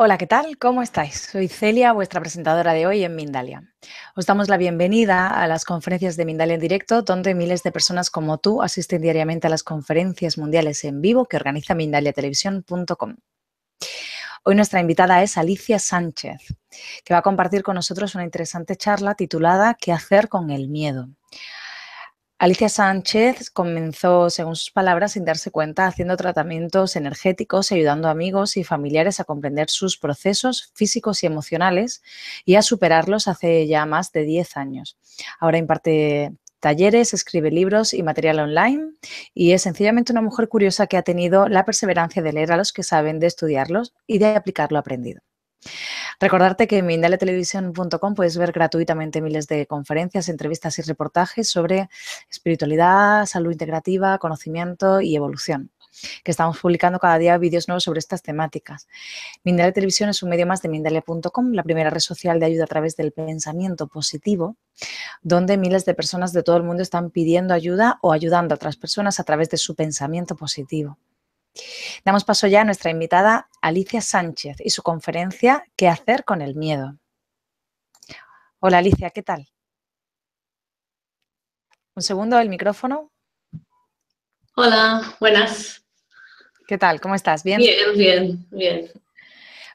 Hola, ¿qué tal? ¿Cómo estáis? Soy Celia, vuestra presentadora de hoy en Mindalia. Os damos la bienvenida a las conferencias de Mindalia en directo, donde miles de personas como tú asisten diariamente a las conferencias mundiales en vivo que organiza mindaliatelevisión.com. Hoy nuestra invitada es Alicia Sánchez, que va a compartir con nosotros una interesante charla titulada ¿Qué hacer con el miedo? Alicia Sánchez comenzó, según sus palabras, sin darse cuenta, haciendo tratamientos energéticos y ayudando a amigos y familiares a comprender sus procesos físicos y emocionales y a superarlos hace ya más de 10 años. Ahora imparte talleres, escribe libros y material online y es sencillamente una mujer curiosa que ha tenido la perseverancia de leer a los que saben, de estudiarlos y de aplicar lo aprendido. Recordarte que en mindaliatelevisión.com puedes ver gratuitamente miles de conferencias, entrevistas y reportajes sobre espiritualidad, salud integrativa, conocimiento y evolución, que estamos publicando cada día vídeos nuevos sobre estas temáticas. Mindalia Televisión es un medio más de Mindalia.com, la primera red social de ayuda a través del pensamiento positivo, donde miles de personas de todo el mundo están pidiendo ayuda o ayudando a otras personas a través de su pensamiento positivo. Damos paso ya a nuestra invitada Alicia Sánchez y su conferencia ¿Qué hacer con el miedo? Hola Alicia, ¿qué tal? Un segundo, el micrófono. Hola, buenas. ¿Qué tal? ¿Cómo estás? ¿Bien? Bien.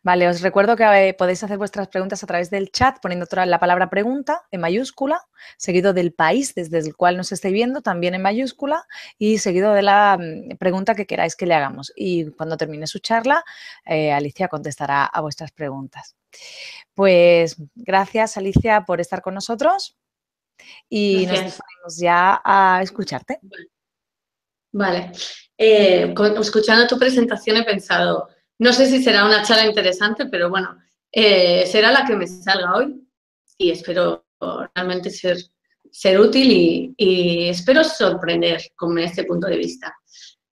Vale, os recuerdo que podéis hacer vuestras preguntas a través del chat poniendo la palabra pregunta en mayúscula, seguido del país desde el cual nos estéis viendo también en mayúscula y seguido de la pregunta que queráis que le hagamos. Y cuando termine su charla, Alicia contestará a vuestras preguntas. Pues gracias Alicia por estar con nosotros y nos Gracias. disponemos ya a escucharte. Vale. Escuchando tu presentación he pensado, no sé si será una charla interesante, pero bueno, será la que me salga hoy y espero realmente ser útil y espero sorprender con este punto de vista.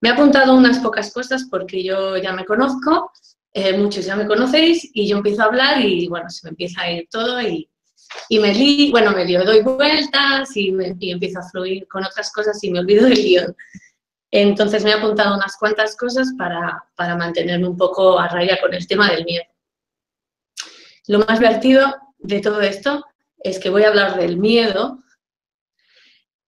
Me he apuntado unas pocas cosas porque yo ya me conozco, muchos ya me conocéis y yo empiezo a hablar y bueno, se me empieza a ir todo y me lío, doy vueltas y empiezo a fluir con otras cosas y me olvido del guión. Entonces me he apuntado unas cuantas cosas para mantenerme un poco a raya con el tema del miedo. Lo más divertido de todo esto es que voy a hablar del miedo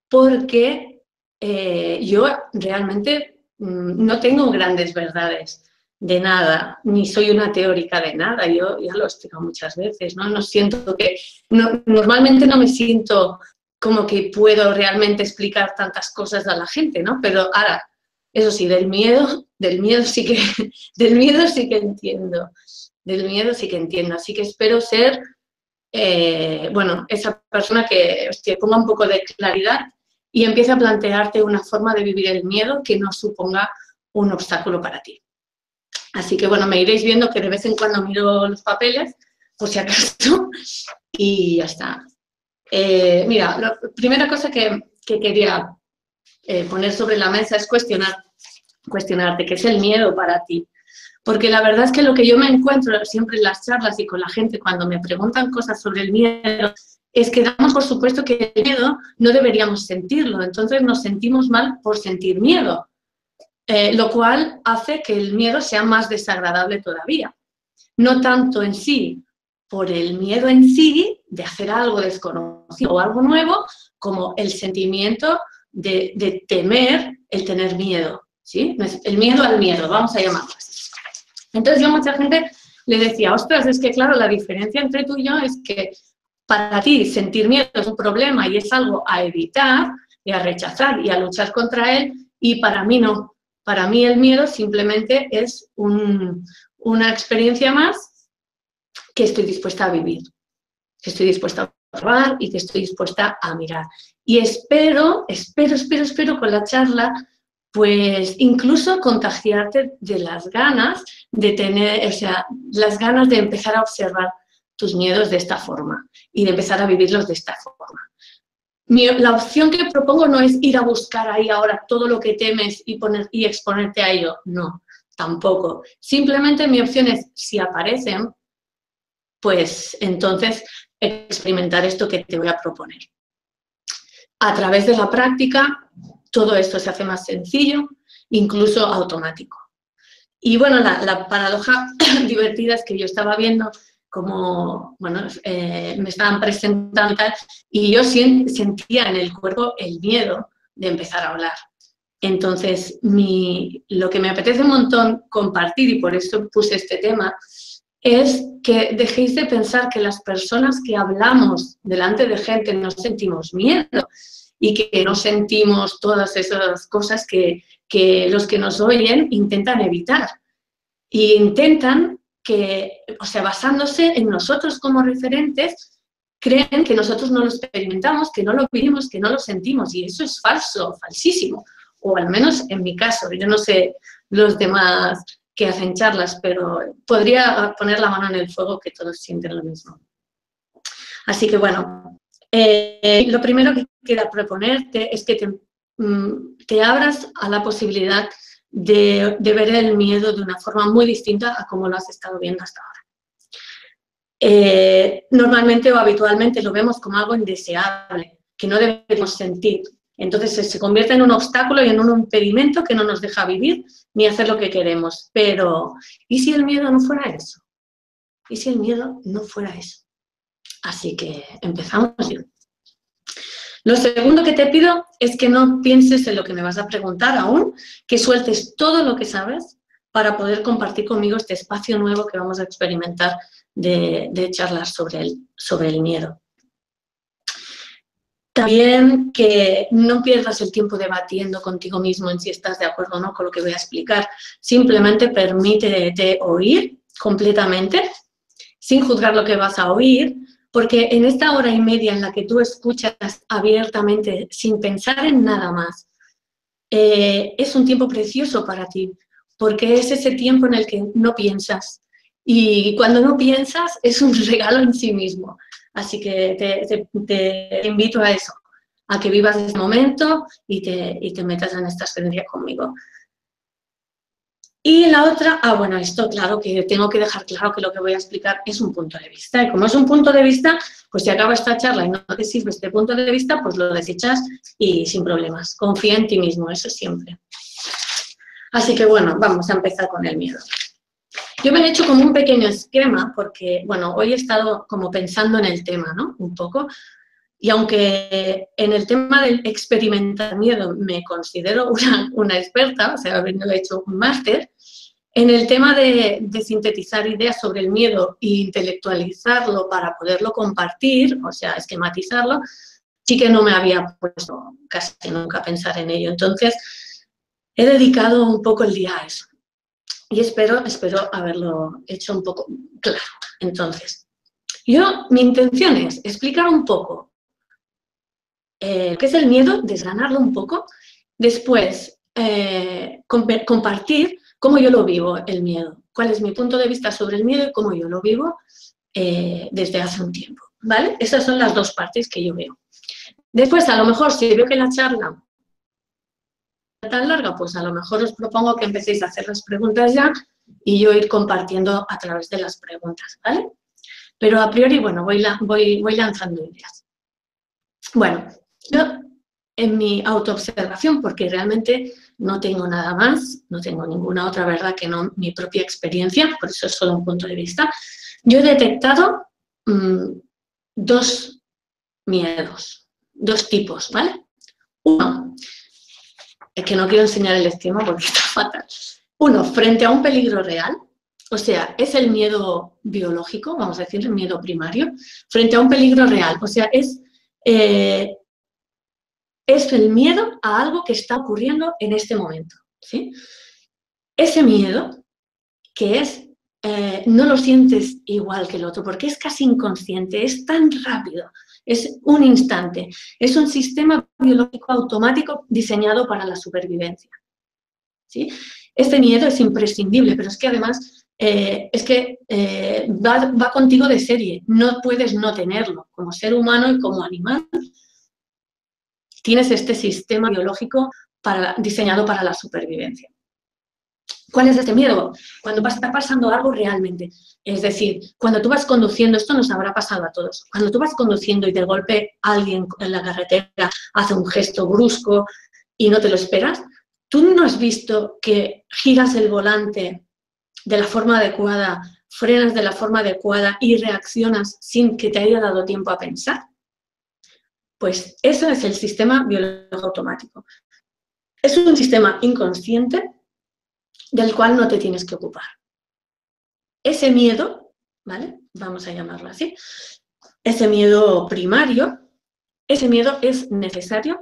porque yo realmente no tengo grandes verdades de nada, ni soy una teórica de nada, yo ya lo he explicado muchas veces, ¿no? Normalmente no me siento como que puedo realmente explicar tantas cosas a la gente, ¿no? Pero ahora, eso sí, del miedo sí que, del miedo sí que entiendo, así que espero ser, esa persona que ponga un poco de claridad y empiece a plantearte una forma de vivir el miedo que no suponga un obstáculo para ti. Así que bueno, me iréis viendo que de vez en cuando miro los papeles, por si acaso, y ya está. Mira, la primera cosa que quería poner sobre la mesa es cuestionarte qué es el miedo para ti. Porque la verdad es que lo que yo me encuentro siempre en las charlas y con la gente cuando me preguntan cosas sobre el miedo es que damos por supuesto que el miedo no deberíamos sentirlo, entonces nos sentimos mal por sentir miedo, lo cual hace que el miedo sea más desagradable todavía. No tanto en sí por el miedo en sí de hacer algo desconocido o algo nuevo, como el sentimiento de temer el tener miedo, ¿sí? El miedo al miedo, vamos a llamarlo así. Entonces yo a mucha gente le decía, ostras, es que claro, la diferencia entre tú y yo es que para ti sentir miedo es un problema y es algo a evitar y a rechazar y a luchar contra él, y para mí no. Para mí el miedo simplemente es una experiencia más que estoy dispuesta a vivir, que estoy dispuesta a observar y que estoy dispuesta a mirar. Y espero con la charla, pues incluso contagiarte de las ganas de tener, o sea, las ganas de empezar a observar tus miedos de esta forma y de empezar a vivirlos de esta forma. La opción que propongo no es ir a buscar ahí ahora todo lo que temes y exponerte a ello, no, tampoco. Simplemente mi opción es, si aparecen, pues entonces experimentar esto que te voy a proponer. A través de la práctica, todo esto se hace más sencillo, incluso automático. Y bueno, la paradoja divertida es que yo estaba viendo como, bueno, me estaban presentando y tal, y yo sentía en el cuerpo el miedo de empezar a hablar. Entonces, lo que me apetece un montón compartir, y por eso puse este tema, es que dejéis de pensar que las personas que hablamos delante de gente no sentimos miedo y que no sentimos todas esas cosas que los que nos oyen intentan evitar. Y intentan que, o sea, basándose en nosotros como referentes, creen que nosotros no lo experimentamos, que no lo vivimos, que no lo sentimos, y eso es falso, falsísimo, o al menos en mi caso. Yo no sé los demás que hacen charlas, pero podría poner la mano en el fuego que todos sienten lo mismo. Así que bueno, lo primero que quiero proponerte es que te abras a la posibilidad de ver el miedo de una forma muy distinta a como lo has estado viendo hasta ahora. Normalmente o habitualmente lo vemos como algo indeseable, que no debemos sentir. Entonces se convierte en un obstáculo y en un impedimento que no nos deja vivir ni hacer lo que queremos. Pero, ¿y si el miedo no fuera eso? ¿Y si el miedo no fuera eso? Así que empezamos. Lo segundo que te pido es que no pienses en lo que me vas a preguntar aún, que sueltes todo lo que sabes para poder compartir conmigo este espacio nuevo que vamos a experimentar de charlar sobre el miedo. También que no pierdas el tiempo debatiendo contigo mismo en si estás de acuerdo o no con lo que voy a explicar. Simplemente permítete oír completamente, sin juzgar lo que vas a oír, porque en esta hora y media en la que tú escuchas abiertamente, sin pensar en nada más, es un tiempo precioso para ti, porque es ese tiempo en el que no piensas. Y cuando no piensas, es un regalo en sí mismo. Así que te invito a eso, a que vivas ese momento y te metas en esta experiencia conmigo. Y la otra, bueno, esto claro que tengo que dejar claro que lo que voy a explicar es un punto de vista. Y como es un punto de vista, pues si acaba esta charla y no te sirve este punto de vista, pues lo desechas y sin problemas. Confía en ti mismo, eso siempre. Así que bueno, vamos a empezar con el miedo. Yo me he hecho como un pequeño esquema porque, bueno, hoy he estado como pensando en el tema, ¿no? Un poco. Y aunque en el tema del experimentar miedo me considero una experta, o sea, habiendo hecho un máster, en el tema de sintetizar ideas sobre el miedo e intelectualizarlo para poderlo compartir, o sea, esquematizarlo, sí que no me había puesto casi nunca a pensar en ello. Entonces, he dedicado un poco el día a eso. Y espero haberlo hecho un poco claro. Entonces, mi intención es explicar un poco qué es el miedo, desgranarlo un poco, después compartir cómo yo lo vivo, el miedo, cuál es mi punto de vista sobre el miedo y cómo yo lo vivo desde hace un tiempo, ¿vale? Esas son las dos partes que yo veo. Después, a lo mejor, si veo que la charla es tan larga, pues a lo mejor os propongo que empecéis a hacer las preguntas ya y yo ir compartiendo a través de las preguntas, ¿vale? Pero a priori, bueno, voy lanzando ideas. Bueno, yo en mi autoobservación, porque realmente no tengo nada más, no tengo ninguna otra verdad que no mi propia experiencia, por eso es solo un punto de vista, yo he detectado dos miedos, dos tipos, ¿vale? Uno, es que no quiero enseñar el esquema porque está fatal. Uno, frente a un peligro real, o sea, es el miedo biológico, vamos a decir, el miedo primario, frente a un peligro real, o sea, es el miedo a algo que está ocurriendo en este momento, ¿sí? Ese miedo, que es, no lo sientes igual que el otro, porque es casi inconsciente, es tan rápido, es un instante, es un sistema biológico automático diseñado para la supervivencia, ¿sí? Este miedo es imprescindible, pero es que además va contigo de serie, no puedes no tenerlo, como ser humano y como animal. Tienes este sistema biológico diseñado para la supervivencia. ¿Cuál es este miedo? Cuando está pasando algo realmente. Es decir, cuando tú vas conduciendo, esto nos habrá pasado a todos, cuando tú vas conduciendo y de golpe alguien en la carretera hace un gesto brusco y no te lo esperas, ¿tú no has visto que giras el volante de la forma adecuada, frenas de la forma adecuada y reaccionas sin que te haya dado tiempo a pensar. Pues eso es el sistema biológico automático. Es un sistema inconsciente del cual no te tienes que ocupar. Ese miedo, ¿vale? Vamos a llamarlo así, ese miedo primario, ese miedo es necesario,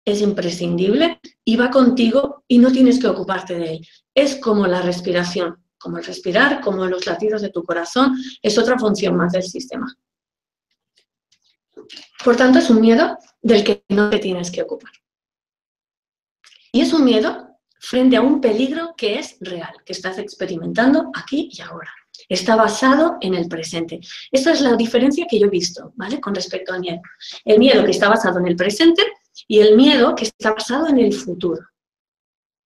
es imprescindible y va contigo y no tienes que ocuparte de él. Es como la respiración, como el respirar, como los latidos de tu corazón, es otra función más del sistema. Por tanto, es un miedo del que no te tienes que ocupar. Y es un miedo frente a un peligro que es real, que estás experimentando aquí y ahora. Está basado en el presente. Esa es la diferencia que yo he visto, ¿vale? Con respecto al miedo. El miedo que está basado en el presente y el miedo que está basado en el futuro.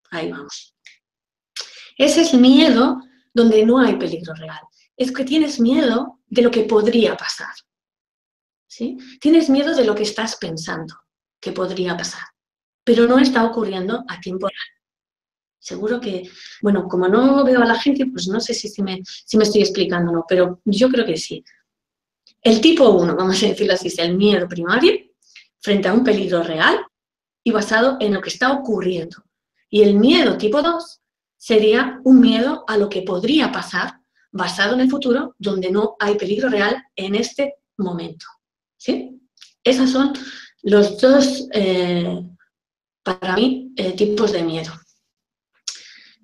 Ahí vamos. Ese es el miedo donde no hay peligro real. Es que tienes miedo de lo que podría pasar. ¿Sí? Tienes miedo de lo que estás pensando que podría pasar, pero no está ocurriendo a tiempo real. Seguro que, bueno, como no veo a la gente, pues no sé si me estoy explicando o no, pero yo creo que sí. El tipo 1, vamos a decirlo así, es el miedo primario frente a un peligro real y basado en lo que está ocurriendo. Y el miedo tipo 2 sería un miedo a lo que podría pasar basado en el futuro, donde no hay peligro real en este momento. ¿Sí? Esos son los dos, para mí, tipos de miedo.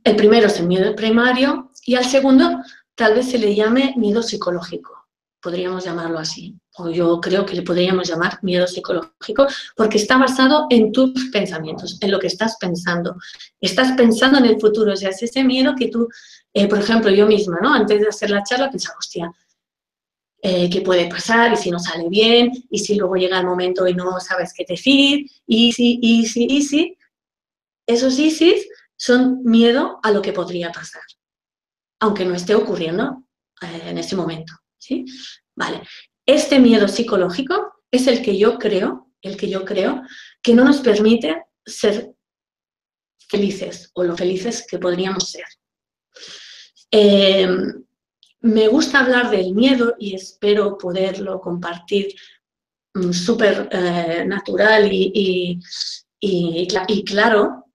El primero es el miedo primario y al segundo tal vez se le llame miedo psicológico, podríamos llamarlo así. O yo creo que le podríamos llamar miedo psicológico porque está basado en tus pensamientos, en lo que estás pensando. Estás pensando en el futuro, o sea, es ese miedo que tú, por ejemplo, yo misma, ¿no? Antes de hacer la charla pensaba, hostia, ¿qué puede pasar? ¿Y si no sale bien? ¿Y si luego llega el momento y no sabes qué decir? ¿Y si? Esos ISIS son miedo a lo que podría pasar, aunque no esté ocurriendo en ese momento, ¿sí? Vale. Este miedo psicológico es el que yo creo que no nos permite ser felices o lo felices que podríamos ser. Me gusta hablar del miedo y espero poderlo compartir súper natural y claro,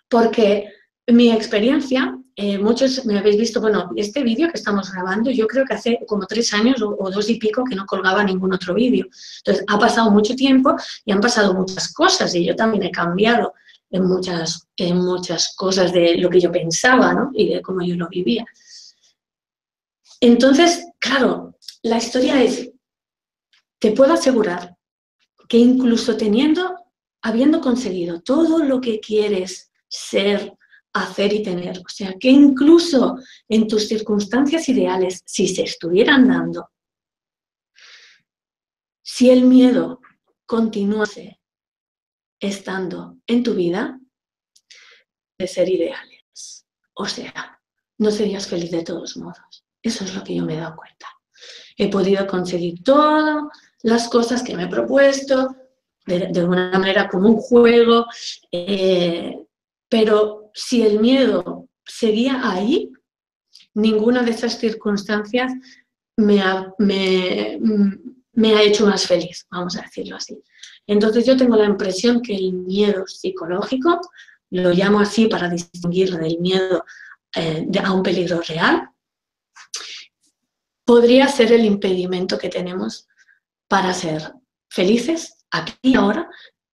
porque mi experiencia, muchos me habéis visto, bueno, este vídeo que estamos grabando, yo creo que hace como 3 años o 2 y pico que no colgaba ningún otro vídeo. Entonces, ha pasado mucho tiempo y han pasado muchas cosas y yo también he cambiado en muchas cosas de lo que yo pensaba, ¿no? Y de cómo yo lo vivía. Entonces, claro, la historia es, te puedo asegurar que incluso habiendo conseguido todo lo que quieres ser, hacer y tener, o sea, que incluso en tus circunstancias ideales, si se estuvieran dando, si el miedo continuase estando en tu vida, de ser ideales. O sea, no serías feliz de todos modos. Eso es lo que yo me he dado cuenta. He podido conseguir todas las cosas que me he propuesto, de una manera como un juego, pero si el miedo seguía ahí, ninguna de esas circunstancias me ha hecho más feliz, vamos a decirlo así. Entonces yo tengo la impresión que el miedo psicológico, lo llamo así para distinguirlo del miedo a un peligro real, podría ser el impedimento que tenemos para ser felices aquí y ahora,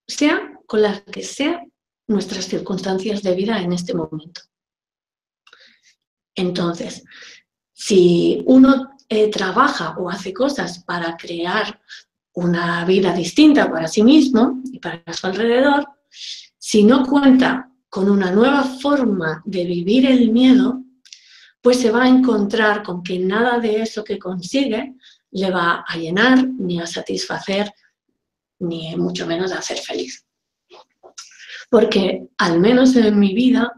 sea con las que sean nuestras circunstancias de vida en este momento. Entonces, si uno trabaja o hace cosas para crear una vida distinta para sí mismo y para su alrededor, si no cuenta con una nueva forma de vivir el miedo, pues se va a encontrar con que nada de eso que consigue le va a llenar, ni a satisfacer, ni mucho menos a ser feliz. Porque al menos en mi vida,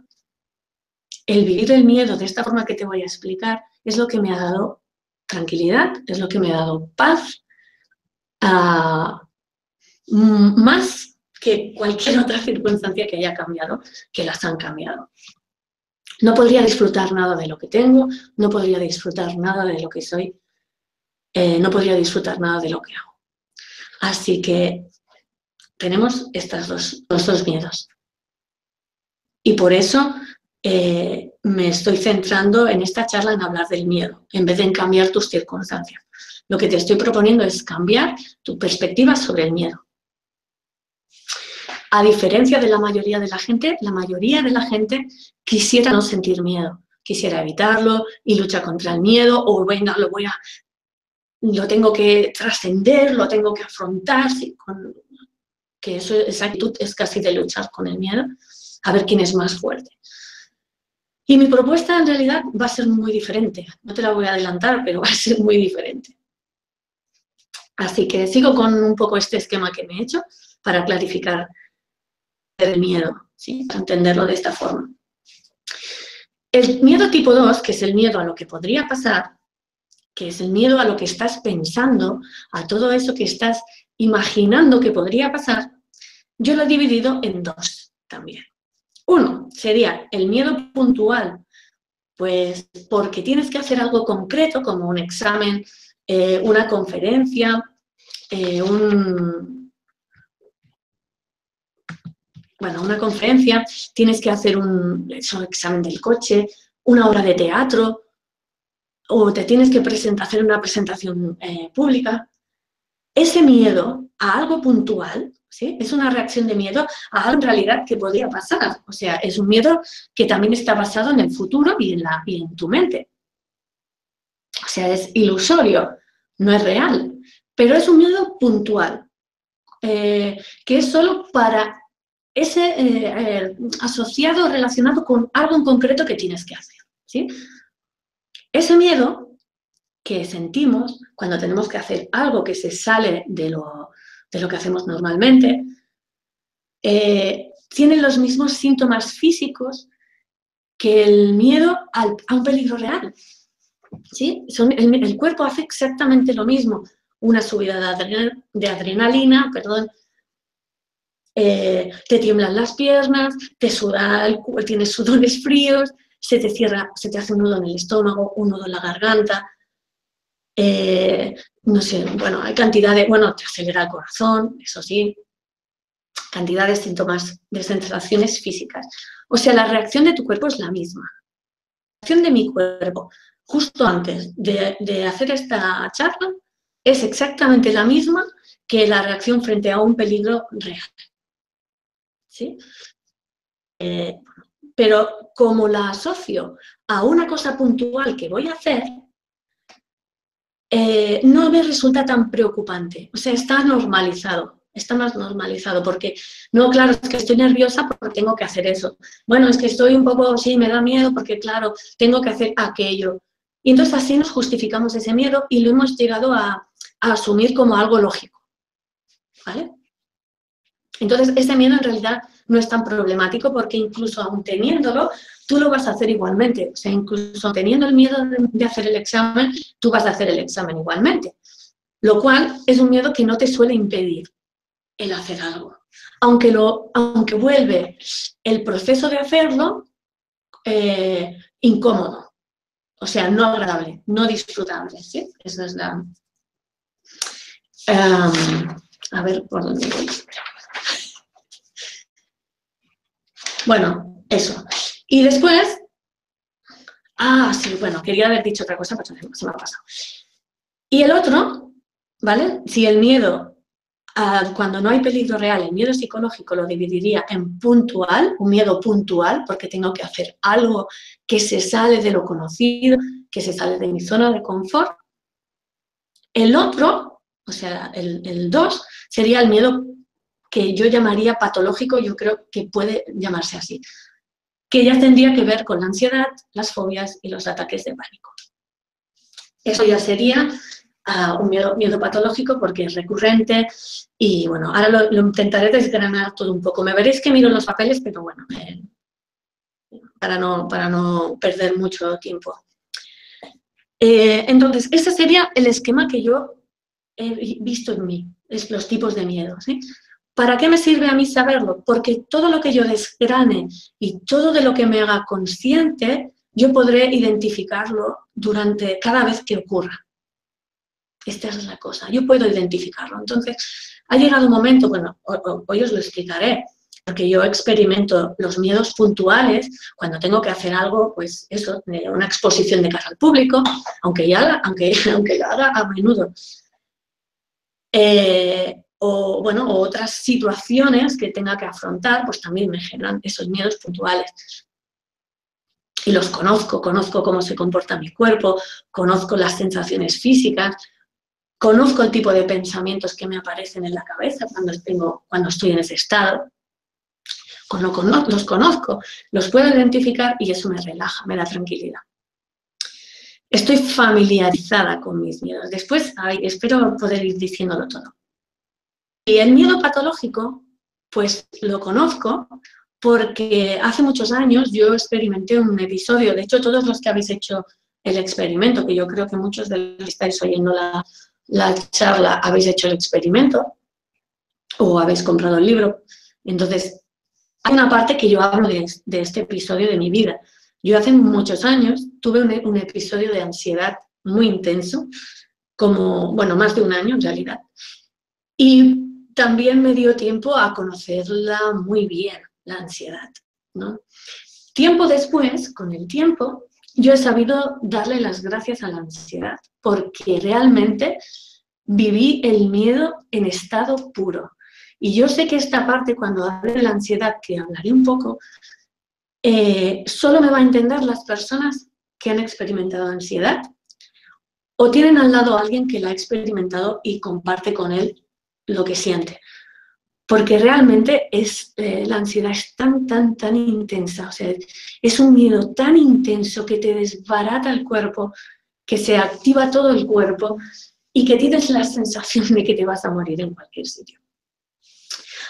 el vivir el miedo de esta forma que te voy a explicar es lo que me ha dado tranquilidad, es lo que me ha dado paz, más que cualquier otra circunstancia que haya cambiado, que las han cambiado. no podría disfrutar nada de lo que tengo, no podría disfrutar nada de lo que soy, no podría disfrutar nada de lo que hago. Así que tenemos los dos miedos. Y por eso me estoy centrando en esta charla en hablar del miedo, en vez de en cambiar tus circunstancias. Lo que te estoy proponiendo es cambiar tu perspectiva sobre el miedo. A diferencia de la mayoría de la gente quisiera no sentir miedo, quisiera evitarlo y lucha contra el miedo, o venga, lo tengo que trascender, lo tengo que afrontar, sí, que esa actitud es casi de luchar con el miedo, a ver quién es más fuerte. Y mi propuesta en realidad va a ser muy diferente, no te la voy a adelantar, pero va a ser muy diferente. Así que sigo con un poco este esquema que me he hecho para clarificar el miedo, ¿sí? Para entenderlo de esta forma. El miedo tipo 2, que es el miedo a lo que podría pasar, que es el miedo a lo que estás pensando, a todo eso que estás imaginando que podría pasar, yo lo he dividido en dos también. Uno sería el miedo puntual, pues porque tienes que hacer algo concreto, como un examen, una conferencia, una conferencia, tienes que hacer un examen del coche, una obra de teatro, o te tienes que hacer una presentación pública. Ese miedo a algo puntual, ¿sí? Es una reacción de miedo a algo en realidad que podría pasar. O sea, es un miedo que también está basado en el futuro y en tu mente. O sea, es ilusorio, no es real, pero es un miedo puntual, que es solo para ese asociado, relacionado con algo en concreto que tienes que hacer, ¿sí? Ese miedo que sentimos cuando tenemos que hacer algo que se sale de lo que hacemos normalmente, tiene los mismos síntomas físicos que el miedo a un peligro real, ¿sí? El cuerpo hace exactamente lo mismo, una subida de adrenalina, te tiemblan las piernas, tienes sudores fríos, se te hace un nudo en el estómago, un nudo en la garganta, no sé, hay te acelera el corazón, eso sí, cantidad de síntomas, de sensaciones físicas. O sea, la reacción de tu cuerpo es la misma. La reacción de mi cuerpo justo antes de hacer esta charla es exactamente la misma que la reacción frente a un peligro real. ¿Sí? Pero como la asocio a una cosa puntual que voy a hacer, no me resulta tan preocupante. O sea, está normalizado, está más normalizado, porque, no, claro, es que estoy nerviosa porque tengo que hacer eso. Bueno, es que estoy un poco, sí, me da miedo porque, claro, tengo que hacer aquello. Y entonces así nos justificamos ese miedo y lo hemos llegado a asumir como algo lógico, ¿vale? Entonces, ese miedo en realidad no es tan problemático porque incluso aún teniéndolo, tú lo vas a hacer igualmente. O sea, incluso teniendo el miedo de hacer el examen, tú vas a hacer el examen igualmente. Lo cual es un miedo que no te suele impedir el hacer algo. Aunque vuelve el proceso de hacerlo incómodo. O sea, no agradable, no disfrutable. ¿Sí? Esa es la... a ver, ¿por dónde voy? Bueno, eso. Y después... sí, quería haber dicho otra cosa, pero se me ha pasado. Y el otro, ¿vale? Si el miedo, cuando no hay peligro real, el miedo psicológico lo dividiría en puntual, un miedo puntual, porque tengo que hacer algo que se sale de lo conocido, que se sale de mi zona de confort. El otro, o sea, el 2, sería el miedo que yo llamaría patológico, yo creo que puede llamarse así, que ya tendría que ver con la ansiedad, las fobias y los ataques de pánico. Eso ya sería un miedo patológico porque es recurrente y ahora lo intentaré desgranar todo un poco. Me veréis que miro los papeles, pero para no perder mucho tiempo. Entonces, ese sería el esquema que yo he visto en mí, es los tipos de miedo, ¿sí? ¿Para qué me sirve a mí saberlo? Porque todo lo que yo desgrane y todo de lo que me haga consciente, yo podré identificarlo durante cada vez que ocurra. Esta es la cosa, yo puedo identificarlo. Entonces, ha llegado un momento, bueno, hoy os lo explicaré, porque yo experimento los miedos puntuales cuando tengo que hacer algo, pues eso, una exposición de cara al público, aunque lo haga a menudo. O otras situaciones que tenga que afrontar, pues también me generan esos miedos puntuales. Y los conozco cómo se comporta mi cuerpo, conozco las sensaciones físicas, conozco el tipo de pensamientos que me aparecen en la cabeza cuando estoy en ese estado. Los conozco, los puedo identificar y eso me relaja, me da tranquilidad. Estoy familiarizada con mis miedos. Después, espero poder ir diciéndolo todo. Y el miedo patológico, pues lo conozco porque hace muchos años yo experimenté un episodio, de hecho todos los que habéis hecho el experimento, que yo creo que muchos de los que estáis oyendo la charla habéis hecho el experimento o habéis comprado el libro. Entonces, hay una parte que yo hablo de este episodio de mi vida. Yo hace muchos años tuve un episodio de ansiedad muy intenso, más de un año en realidad. Y también me dio tiempo a conocerla muy bien, la ansiedad, ¿no? Tiempo después, con el tiempo, yo he sabido darle las gracias a la ansiedad, porque realmente viví el miedo en estado puro. Y yo sé que esta parte, cuando hable de la ansiedad, que hablaré un poco, solo me va a entender las personas que han experimentado ansiedad o tienen al lado a alguien que la ha experimentado y comparte con él lo que siente. Porque realmente la ansiedad es tan intensa, o sea, es un miedo tan intenso que te desbarata el cuerpo, que se activa todo el cuerpo y que tienes la sensación de que te vas a morir en cualquier sitio.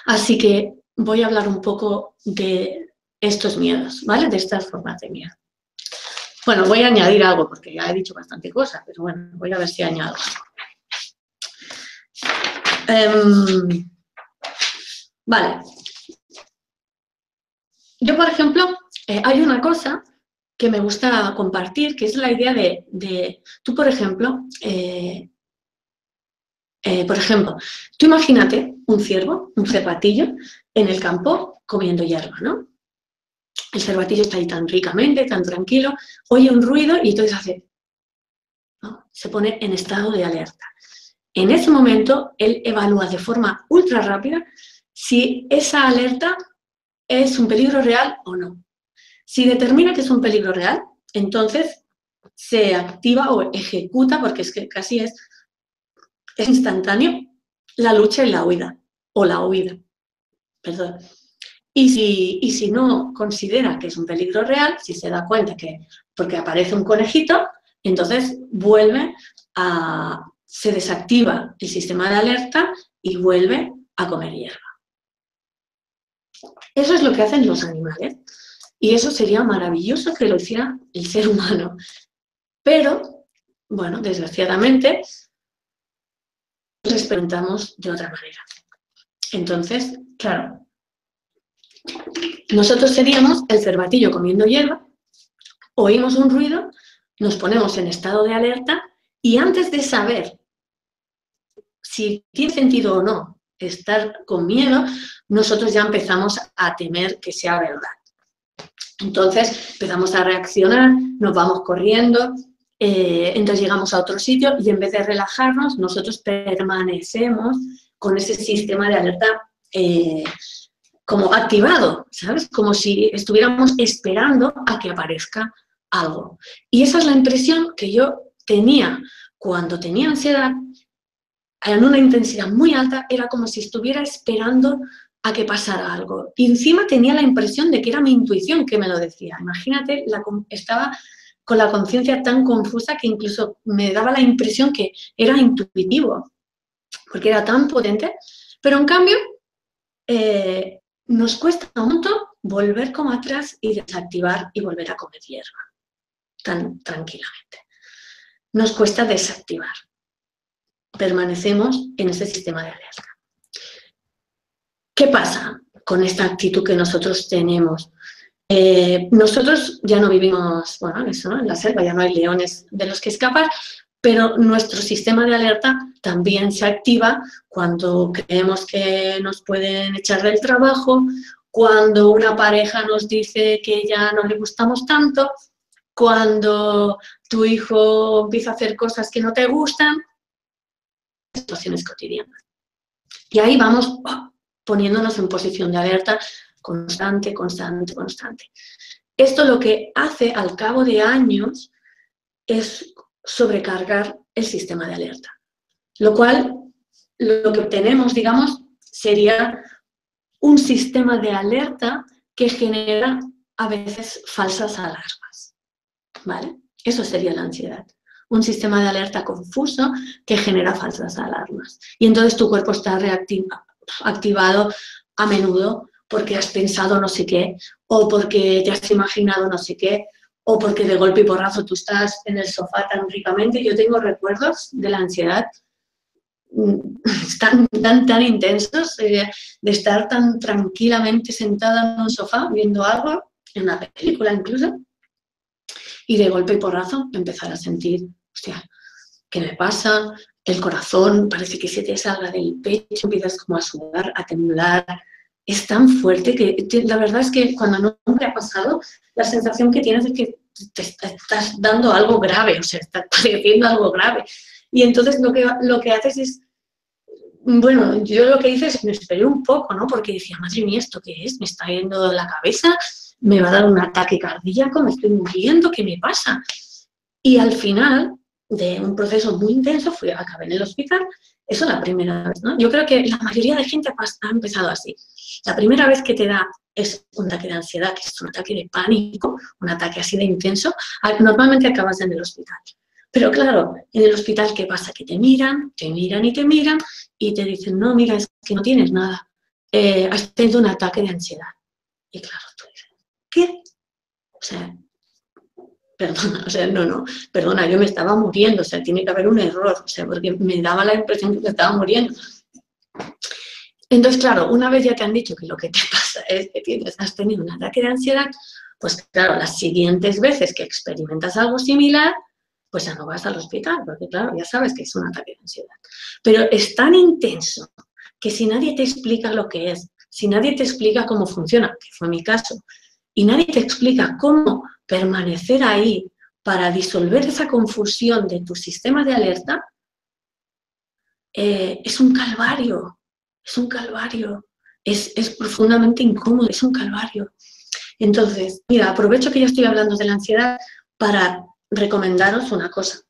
Así que voy a hablar un poco de estos miedos, ¿vale? De estas formas de miedo. Bueno, voy a añadir algo, porque ya he dicho bastante cosas, pero bueno, voy a ver si añado. Vale. Yo, por ejemplo, hay una cosa que me gusta compartir, que es la idea de tú, por ejemplo, tú imagínate un ciervo, un cervatillo, en el campo comiendo hierba, ¿no? El cervatillo está ahí tan ricamente, tan tranquilo, oye un ruido y entonces hace, ¿no? Se pone en estado de alerta. En ese momento, él evalúa de forma ultra rápida si esa alerta es un peligro real o no. Si determina que es un peligro real, entonces se activa o ejecuta, porque es que casi es instantáneo, la lucha y la huida, o la huida, perdón. Y si no considera que es un peligro real, si se da cuenta que porque aparece un conejito, entonces se desactiva el sistema de alerta y vuelve a comer hierba. Eso es lo que hacen los animales. Y eso sería maravilloso que lo hiciera el ser humano. Pero, bueno, desgraciadamente, nos experimentamos de otra manera. Entonces, claro, nosotros seríamos el cervatillo comiendo hierba, oímos un ruido, nos ponemos en estado de alerta y antes de saber si tiene sentido o no estar con miedo, nosotros ya empezamos a temer que sea verdad. Entonces empezamos a reaccionar, nos vamos corriendo, entonces llegamos a otro sitio y en vez de relajarnos, nosotros permanecemos con ese sistema de alerta como activado, ¿sabes? Como si estuviéramos esperando a que aparezca algo. Y esa es la impresión que yo tenía cuando tenía ansiedad, en una intensidad muy alta, era como si estuviera esperando a que pasara algo. Y encima tenía la impresión de que era mi intuición que me lo decía. Imagínate, estaba con la conciencia tan confusa que incluso me daba la impresión que era intuitivo, porque era tan potente. Pero en cambio, nos cuesta un montón volver como atrás y desactivar y volver a comer hierba, tan tranquilamente. Nos cuesta desactivar. Permanecemos en ese sistema de alerta. ¿Qué pasa con esta actitud que nosotros tenemos? Nosotros ya no vivimos, bueno, eso, ¿no? En la selva, ya no hay leones de los que escapar, pero nuestro sistema de alerta también se activa cuando creemos que nos pueden echar del trabajo, cuando una pareja nos dice que ya no le gustamos tanto, cuando tu hijo empieza a hacer cosas que no te gustan, situaciones cotidianas. Y ahí vamos poniéndonos en posición de alerta constante, constante, constante. Esto lo que hace al cabo de años es sobrecargar el sistema de alerta, lo cual lo que obtenemos, digamos, sería un sistema de alerta que genera a veces falsas alarmas, ¿vale? Eso sería la ansiedad. Un sistema de alerta confuso que genera falsas alarmas. Y entonces tu cuerpo está activado a menudo porque has pensado no sé qué, o porque te has imaginado no sé qué, o porque de golpe y porrazo tú estás en el sofá tan ricamente. Yo tengo recuerdos de la ansiedad tan intensos, de estar tan tranquilamente sentada en un sofá viendo algo, en una película incluso, y de golpe y porrazo empezar a sentir, hostia, ¿qué me pasa? El corazón parece que se te salga del pecho, empiezas como a sudar, a temblar. Es tan fuerte que la verdad es que cuando no me ha pasado, la sensación que tienes es que te estás dando algo grave, o sea, estás padeciendo algo grave. Y entonces lo que haces es, bueno, yo lo que hice es me esperé un poco, ¿no? Porque decía, madre mía, ¿esto qué es? Me está yendo la cabeza, me va a dar un ataque cardíaco, me estoy muriendo, ¿qué me pasa? Y al final de un proceso muy intenso, acabé en el hospital. Eso la primera vez, ¿no? Yo creo que la mayoría de gente ha empezado así. La primera vez que te da es un ataque de ansiedad, que es un ataque de pánico, un ataque así de intenso, normalmente acabas en el hospital. Pero claro, en el hospital, ¿qué pasa? Que te miran y te miran y te dicen, no, mira, es que no tienes nada. Has tenido un ataque de ansiedad. Y claro, tú dices, ¿qué? O sea, perdona, o sea, no, perdona, yo me estaba muriendo, o sea, tiene que haber un error, o sea, porque me daba la impresión que me estaba muriendo. Entonces, claro, una vez ya te han dicho que lo que te pasa es que has tenido un ataque de ansiedad, pues claro, las siguientes veces que experimentas algo similar, pues ya no vas al hospital, porque claro, ya sabes que es un ataque de ansiedad. Pero es tan intenso que si nadie te explica lo que es, si nadie te explica cómo funciona, que fue mi caso, y nadie te explica cómo permanecer ahí para disolver esa confusión de tu sistema de alerta, es un calvario, es profundamente incómodo, es un calvario. Entonces, mira, aprovecho que ya estoy hablando de la ansiedad para recomendaros una cosa.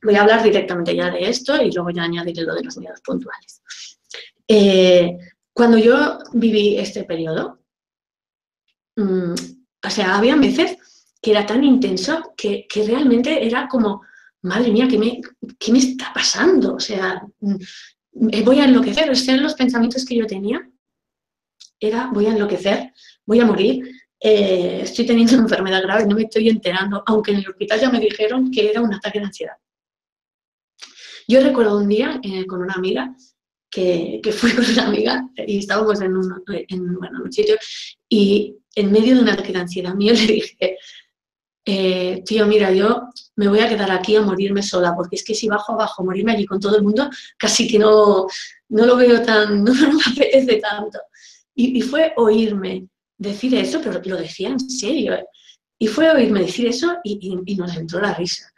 Voy a hablar directamente ya de esto y luego ya añadiré lo de los miedos puntuales. Cuando yo viví este periodo, o sea, había veces que era tan intenso que realmente era como, madre mía, ¿qué me está pasando? O sea, voy a enloquecer. O sea, los pensamientos que yo tenía era, voy a enloquecer, voy a morir, estoy teniendo una enfermedad grave, no me estoy enterando, aunque en el hospital ya me dijeron que era un ataque de ansiedad. Yo recuerdo un día con una amiga, que fui con una amiga y estábamos en un sitio y en medio de un ataque de ansiedad mío le dije, tío, mira, yo me voy a quedar aquí a morirme sola, porque es que si bajo abajo, morirme allí con todo el mundo, casi que no lo veo tan, no me apetece tanto. Y fue oírme decir eso, pero lo decía en serio, y fue oírme decir eso y nos entró la risa.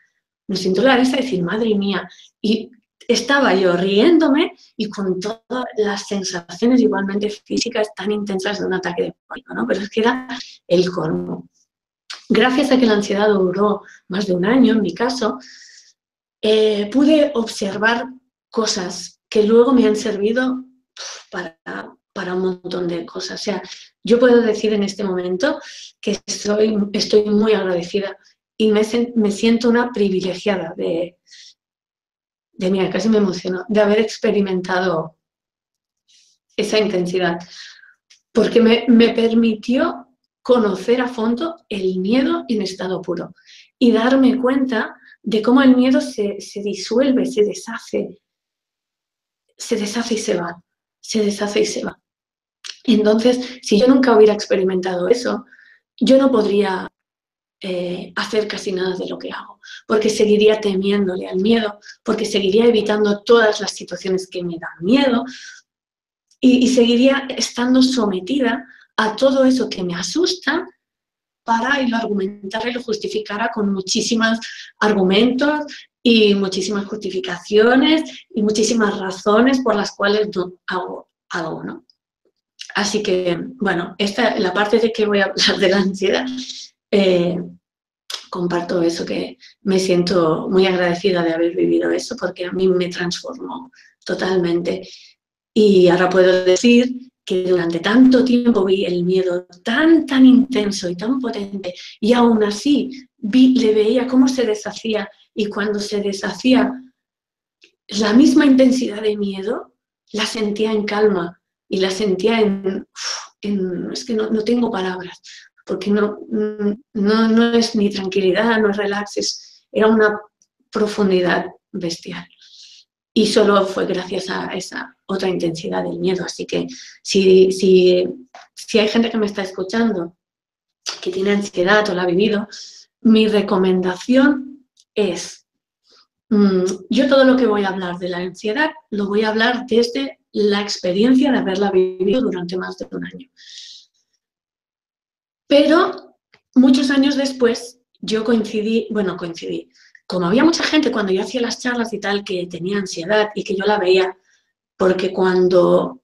Nos entró la risa de decir, madre mía, y estaba yo riéndome y con todas las sensaciones igualmente físicas tan intensas de un ataque de pánico, ¿no? Pero es que era el colmo. Gracias a que la ansiedad duró más de un año, en mi caso, pude observar cosas que luego me han servido para un montón de cosas. O sea, yo puedo decir en este momento que estoy muy agradecida y me siento una privilegiada mira, casi me emociono, de haber experimentado esa intensidad, porque me permitió conocer a fondo el miedo en estado puro y darme cuenta de cómo el miedo se disuelve, se deshace y se va. se deshace y se va. Entonces, si yo nunca hubiera experimentado eso, yo no podría hacer casi nada de lo que hago, porque seguiría temiéndole al miedo, porque seguiría evitando todas las situaciones que me dan miedo y seguiría estando sometida a todo eso que me asusta para y lo argumentara y lo justificara con muchísimos argumentos y muchísimas justificaciones y muchísimas razones por las cuales no hago algo, ¿no? Así que, bueno, la parte de que voy a hablar de la ansiedad, comparto eso, que me siento muy agradecida de haber vivido eso, porque a mí me transformó totalmente. Y ahora puedo decir que durante tanto tiempo vi el miedo tan intenso y tan potente, y aún así le veía cómo se deshacía, y cuando se deshacía, la misma intensidad de miedo la sentía en calma, y la sentía es que no tengo palabras, porque no es ni tranquilidad, no es relax, era una profundidad bestial. Y solo fue gracias a esa otra intensidad del miedo. Así que si hay gente que me está escuchando que tiene ansiedad o la ha vivido, mi recomendación es, yo todo lo que voy a hablar de la ansiedad lo voy a hablar desde la experiencia de haberla vivido durante más de un año. Pero muchos años después yo coincidí, como había mucha gente cuando yo hacía las charlas y tal que tenía ansiedad y que yo la veía, porque cuando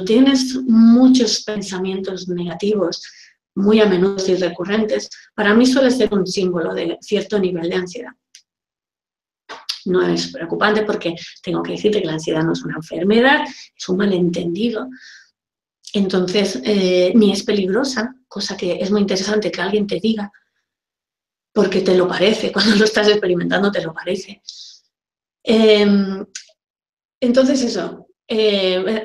tienes muchos pensamientos negativos, muy a menudo y recurrentes, para mí suele ser un símbolo de cierto nivel de ansiedad. No es preocupante porque tengo que decirte que la ansiedad no es una enfermedad, es un malentendido. Entonces, ni es peligrosa, cosa que es muy interesante que alguien te diga, porque te lo parece, cuando lo estás experimentando te lo parece. Entonces eso,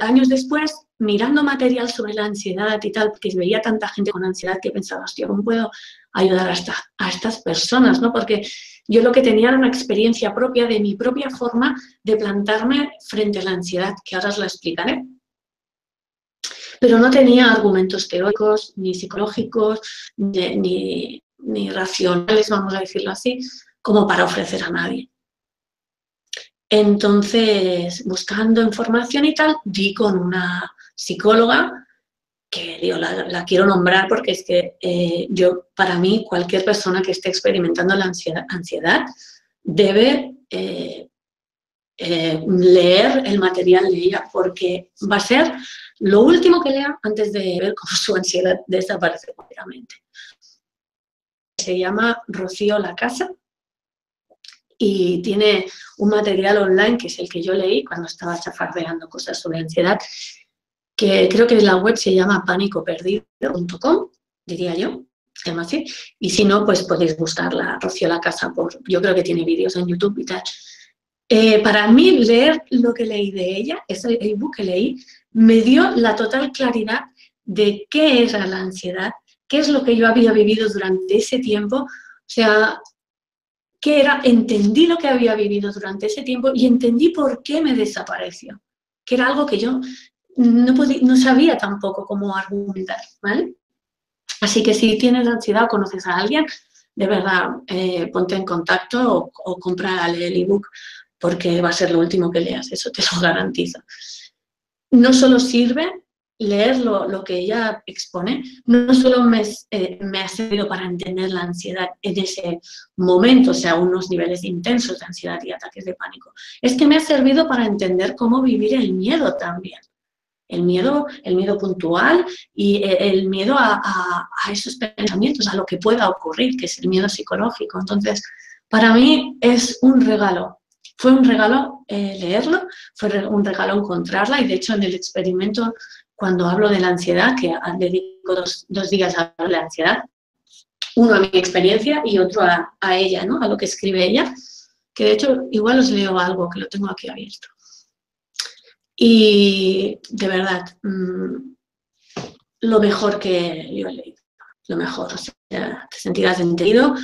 años después, mirando material sobre la ansiedad y tal, porque veía tanta gente con ansiedad que pensaba, hostia, ¿cómo puedo ayudar a estas personas? ¿No? Porque yo lo que tenía era una experiencia propia de mi propia forma de plantarme frente a la ansiedad, que ahora os la explicaré. Pero no tenía argumentos teóricos, ni psicológicos, ni racionales, vamos a decirlo así, como para ofrecer a nadie. Entonces, buscando información y tal, di con una psicóloga, que digo, la quiero nombrar porque es que para mí, cualquier persona que esté experimentando la ansiedad debe leer el material de ella, porque va a ser lo último que lea antes de ver cómo su ansiedad desaparece completamente. Se llama Rocío Lacasa y tiene un material online que es el que yo leí cuando estaba chafardeando cosas sobre ansiedad, que creo que la web se llama panicoperdido.com, diría yo, se llama así, y si no, pues podéis buscarla, Rocío Lacasa, yo creo que tiene vídeos en YouTube y tal. Para mí, leer lo que leí de ella, ese ebook que leí, me dio la total claridad de qué era la ansiedad, qué es lo que yo había vivido durante ese tiempo, o sea, qué era, entendí lo que había vivido durante ese tiempo y entendí por qué me desapareció, que era algo que yo no sabía tampoco cómo argumentar, ¿vale? Así que si tienes ansiedad o conoces a alguien, de verdad, ponte en contacto o compra el ebook, porque va a ser lo último que leas, eso te lo garantizo. No solo sirve leer lo que ella expone, no solo me ha servido para entender la ansiedad en ese momento, o sea, unos niveles intensos de ansiedad y ataques de pánico, es que me ha servido para entender cómo vivir el miedo también. El miedo puntual y el miedo a esos pensamientos, a lo que pueda ocurrir, que es el miedo psicológico. Entonces, para mí es un regalo. Fue un regalo leerlo, fue un regalo encontrarla y de hecho en el experimento, cuando hablo de la ansiedad, que dedico dos días a hablar de la ansiedad, uno a mi experiencia y otro a ella, ¿no? A lo que escribe ella, que de hecho igual os leo algo que lo tengo aquí abierto. Y de verdad, lo mejor que yo he leído, lo mejor, o sea, te sentirás entendido,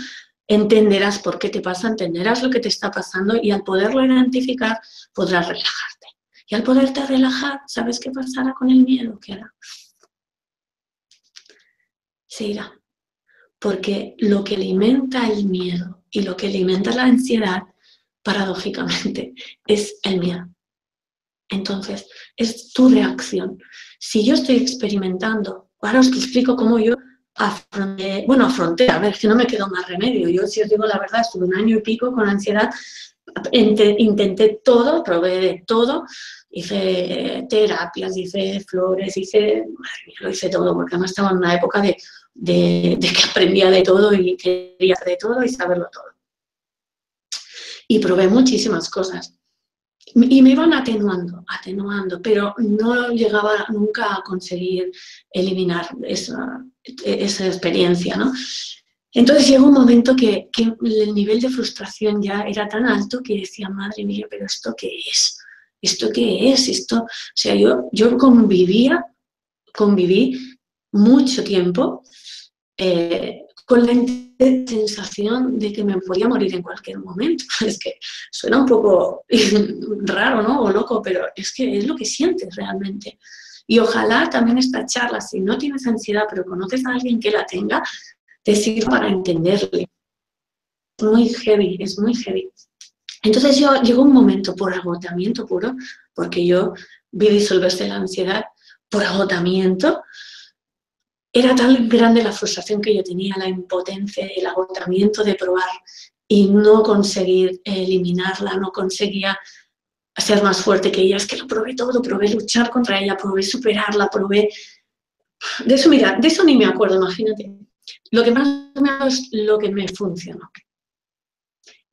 entenderás por qué te pasa, entenderás lo que te está pasando y al poderlo identificar podrás relajarte. Y al poderte relajar, ¿sabes qué pasará con el miedo? ¿Qué hará? Se irá. Porque lo que alimenta el miedo y lo que alimenta la ansiedad, paradójicamente, es el miedo. Entonces, es tu reacción. Si yo estoy experimentando, ahora os explico cómo yo afronté, a ver, que no me quedó más remedio. Yo, si os digo la verdad, estuve 1 año y pico con ansiedad, intenté todo, probé de todo, hice terapias, hice flores, madre mía, lo hice todo, porque además estaba en una época de que aprendía de todo y quería de todo y saberlo todo. Y probé muchísimas cosas. Y me iban atenuando, pero no llegaba nunca a conseguir eliminar esa experiencia, ¿no? Entonces llegó un momento que el nivel de frustración ya era tan alto que decía, madre mía, pero ¿esto qué es? ¿Esto qué es? O sea, yo conviví mucho tiempo con la sensación de que me podía morir en cualquier momento. Es que suena un poco raro, ¿no? O loco, pero es que es lo que sientes realmente. Y ojalá también esta charla, si no tienes ansiedad, pero conoces a alguien que la tenga, te sirva para entenderle. Muy heavy, es muy heavy. Entonces llegó un momento por agotamiento puro, porque yo vi disolverse la ansiedad por agotamiento. Era tan grande la frustración que yo tenía, la impotencia, el agotamiento de probar y no conseguir eliminarla, no conseguía ser más fuerte que ella. Es que lo probé todo, probé luchar contra ella, probé superarla, probé... De eso, mira, de eso ni me acuerdo, imagínate. Lo que más me acuerdo es lo que me funcionó.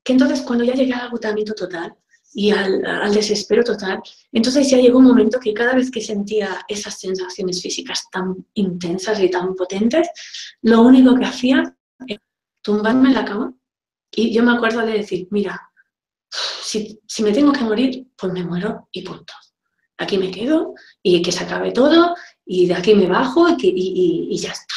Que entonces cuando ya llegué al agotamiento total y al desespero total, entonces ya llegó un momento que cada vez que sentía esas sensaciones físicas tan intensas y tan potentes, lo único que hacía era tumbarme en la cama y yo me acuerdo de decir, mira, si me tengo que morir, pues me muero y punto. Aquí me quedo y que se acabe todo y de aquí me bajo y ya está.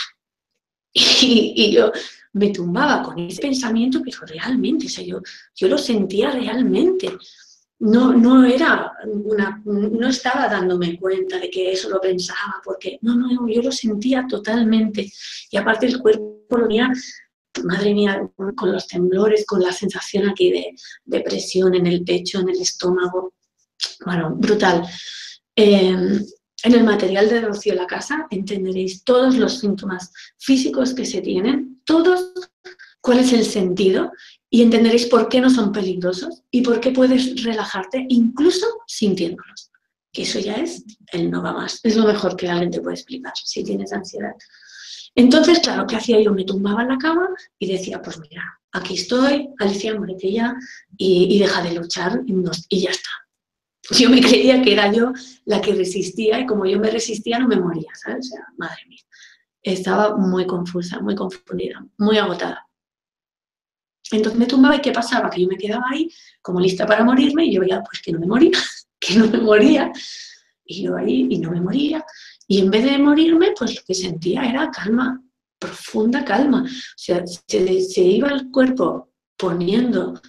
Y yo me tumbaba con ese pensamiento, pero realmente, o sea, yo lo sentía realmente. No era no estaba dándome cuenta de que eso lo pensaba, porque no, yo lo sentía totalmente. Y aparte el cuerpo lo tenía, madre mía, con los temblores, con la sensación aquí de presión en el pecho, en el estómago. Bueno, brutal. En el material de Rocío La Casa entenderéis todos los síntomas físicos que se tienen, todos, cuál es el sentido y entenderéis por qué no son peligrosos y por qué puedes relajarte incluso sintiéndolos. Que eso ya es el no va más. Es lo mejor que alguien te puede explicar si tienes ansiedad. Entonces, claro, ¿qué hacía yo? Me tumbaba en la cama y decía, pues mira, aquí estoy, Alicia, muérete ya y deja de luchar y ya está. Yo me creía que era yo la que resistía y como yo me resistía no me moría, ¿sabes? O sea, madre mía. Estaba muy confusa, muy confundida, muy agotada. Entonces me tumbaba y ¿qué pasaba? Que yo me quedaba ahí como lista para morirme y yo ya, pues que no me moría, que no me moría. Y yo ahí y no me moría. Y en vez de morirme, pues lo que sentía era calma, profunda calma. O sea, se iba el cuerpo poniendo,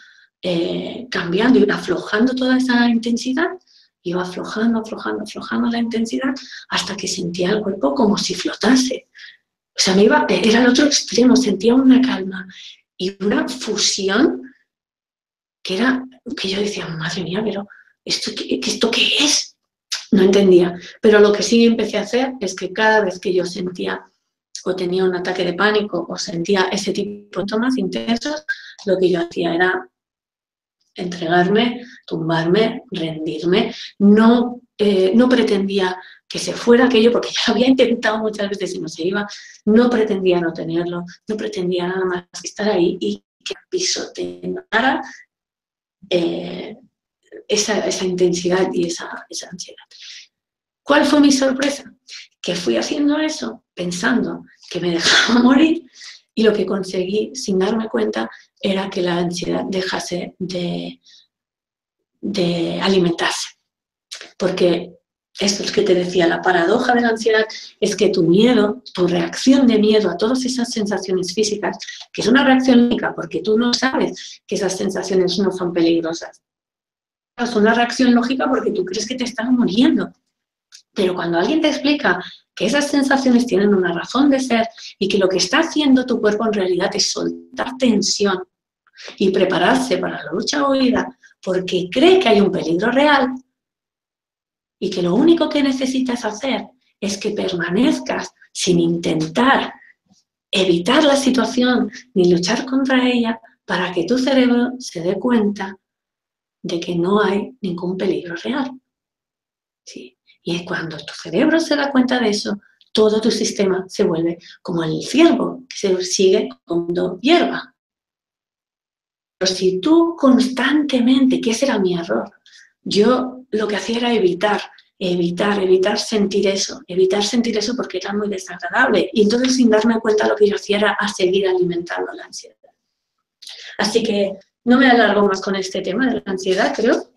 cambiando y aflojando toda esa intensidad, iba aflojando la intensidad hasta que sentía el cuerpo como si flotase. O sea, era el otro extremo, sentía una calma y una fusión que yo decía, madre mía, pero ¿esto qué es? No entendía. Pero lo que sí empecé a hacer es que cada vez que yo sentía o tenía un ataque de pánico o sentía ese tipo de síntomas intensos, lo que yo hacía era entregarme, tumbarme, rendirme. No pretendía que se fuera aquello, porque ya había intentado muchas veces y no se iba. No pretendía no tenerlo, no pretendía nada más que estar ahí y que pisoteara esa intensidad y esa ansiedad. ¿Cuál fue mi sorpresa? Que fui haciendo eso pensando que me dejaba morir y lo que conseguí sin darme cuenta era que la ansiedad dejase de alimentarse. Porque esto es que te decía, la paradoja de la ansiedad es que tu miedo, tu reacción de miedo a todas esas sensaciones físicas, que es una reacción única porque tú no sabes que esas sensaciones no son peligrosas, es una reacción lógica porque tú crees que te estás muriendo. Pero cuando alguien te explica que esas sensaciones tienen una razón de ser y que lo que está haciendo tu cuerpo en realidad es soltar tensión y prepararse para la lucha o huida porque cree que hay un peligro real y que lo único que necesitas hacer es que permanezcas sin intentar evitar la situación ni luchar contra ella para que tu cerebro se dé cuenta de que no hay ningún peligro real. ¿Sí? Y cuando tu cerebro se da cuenta de eso, todo tu sistema se vuelve como el ciervo, que se sigue comiendo hierba. Pero si tú constantemente, que ese era mi error, yo lo que hacía era evitar sentir eso porque era muy desagradable. Y entonces sin darme cuenta lo que yo hacía era a seguir alimentando la ansiedad. Así que no me alargo más con este tema de la ansiedad, creo.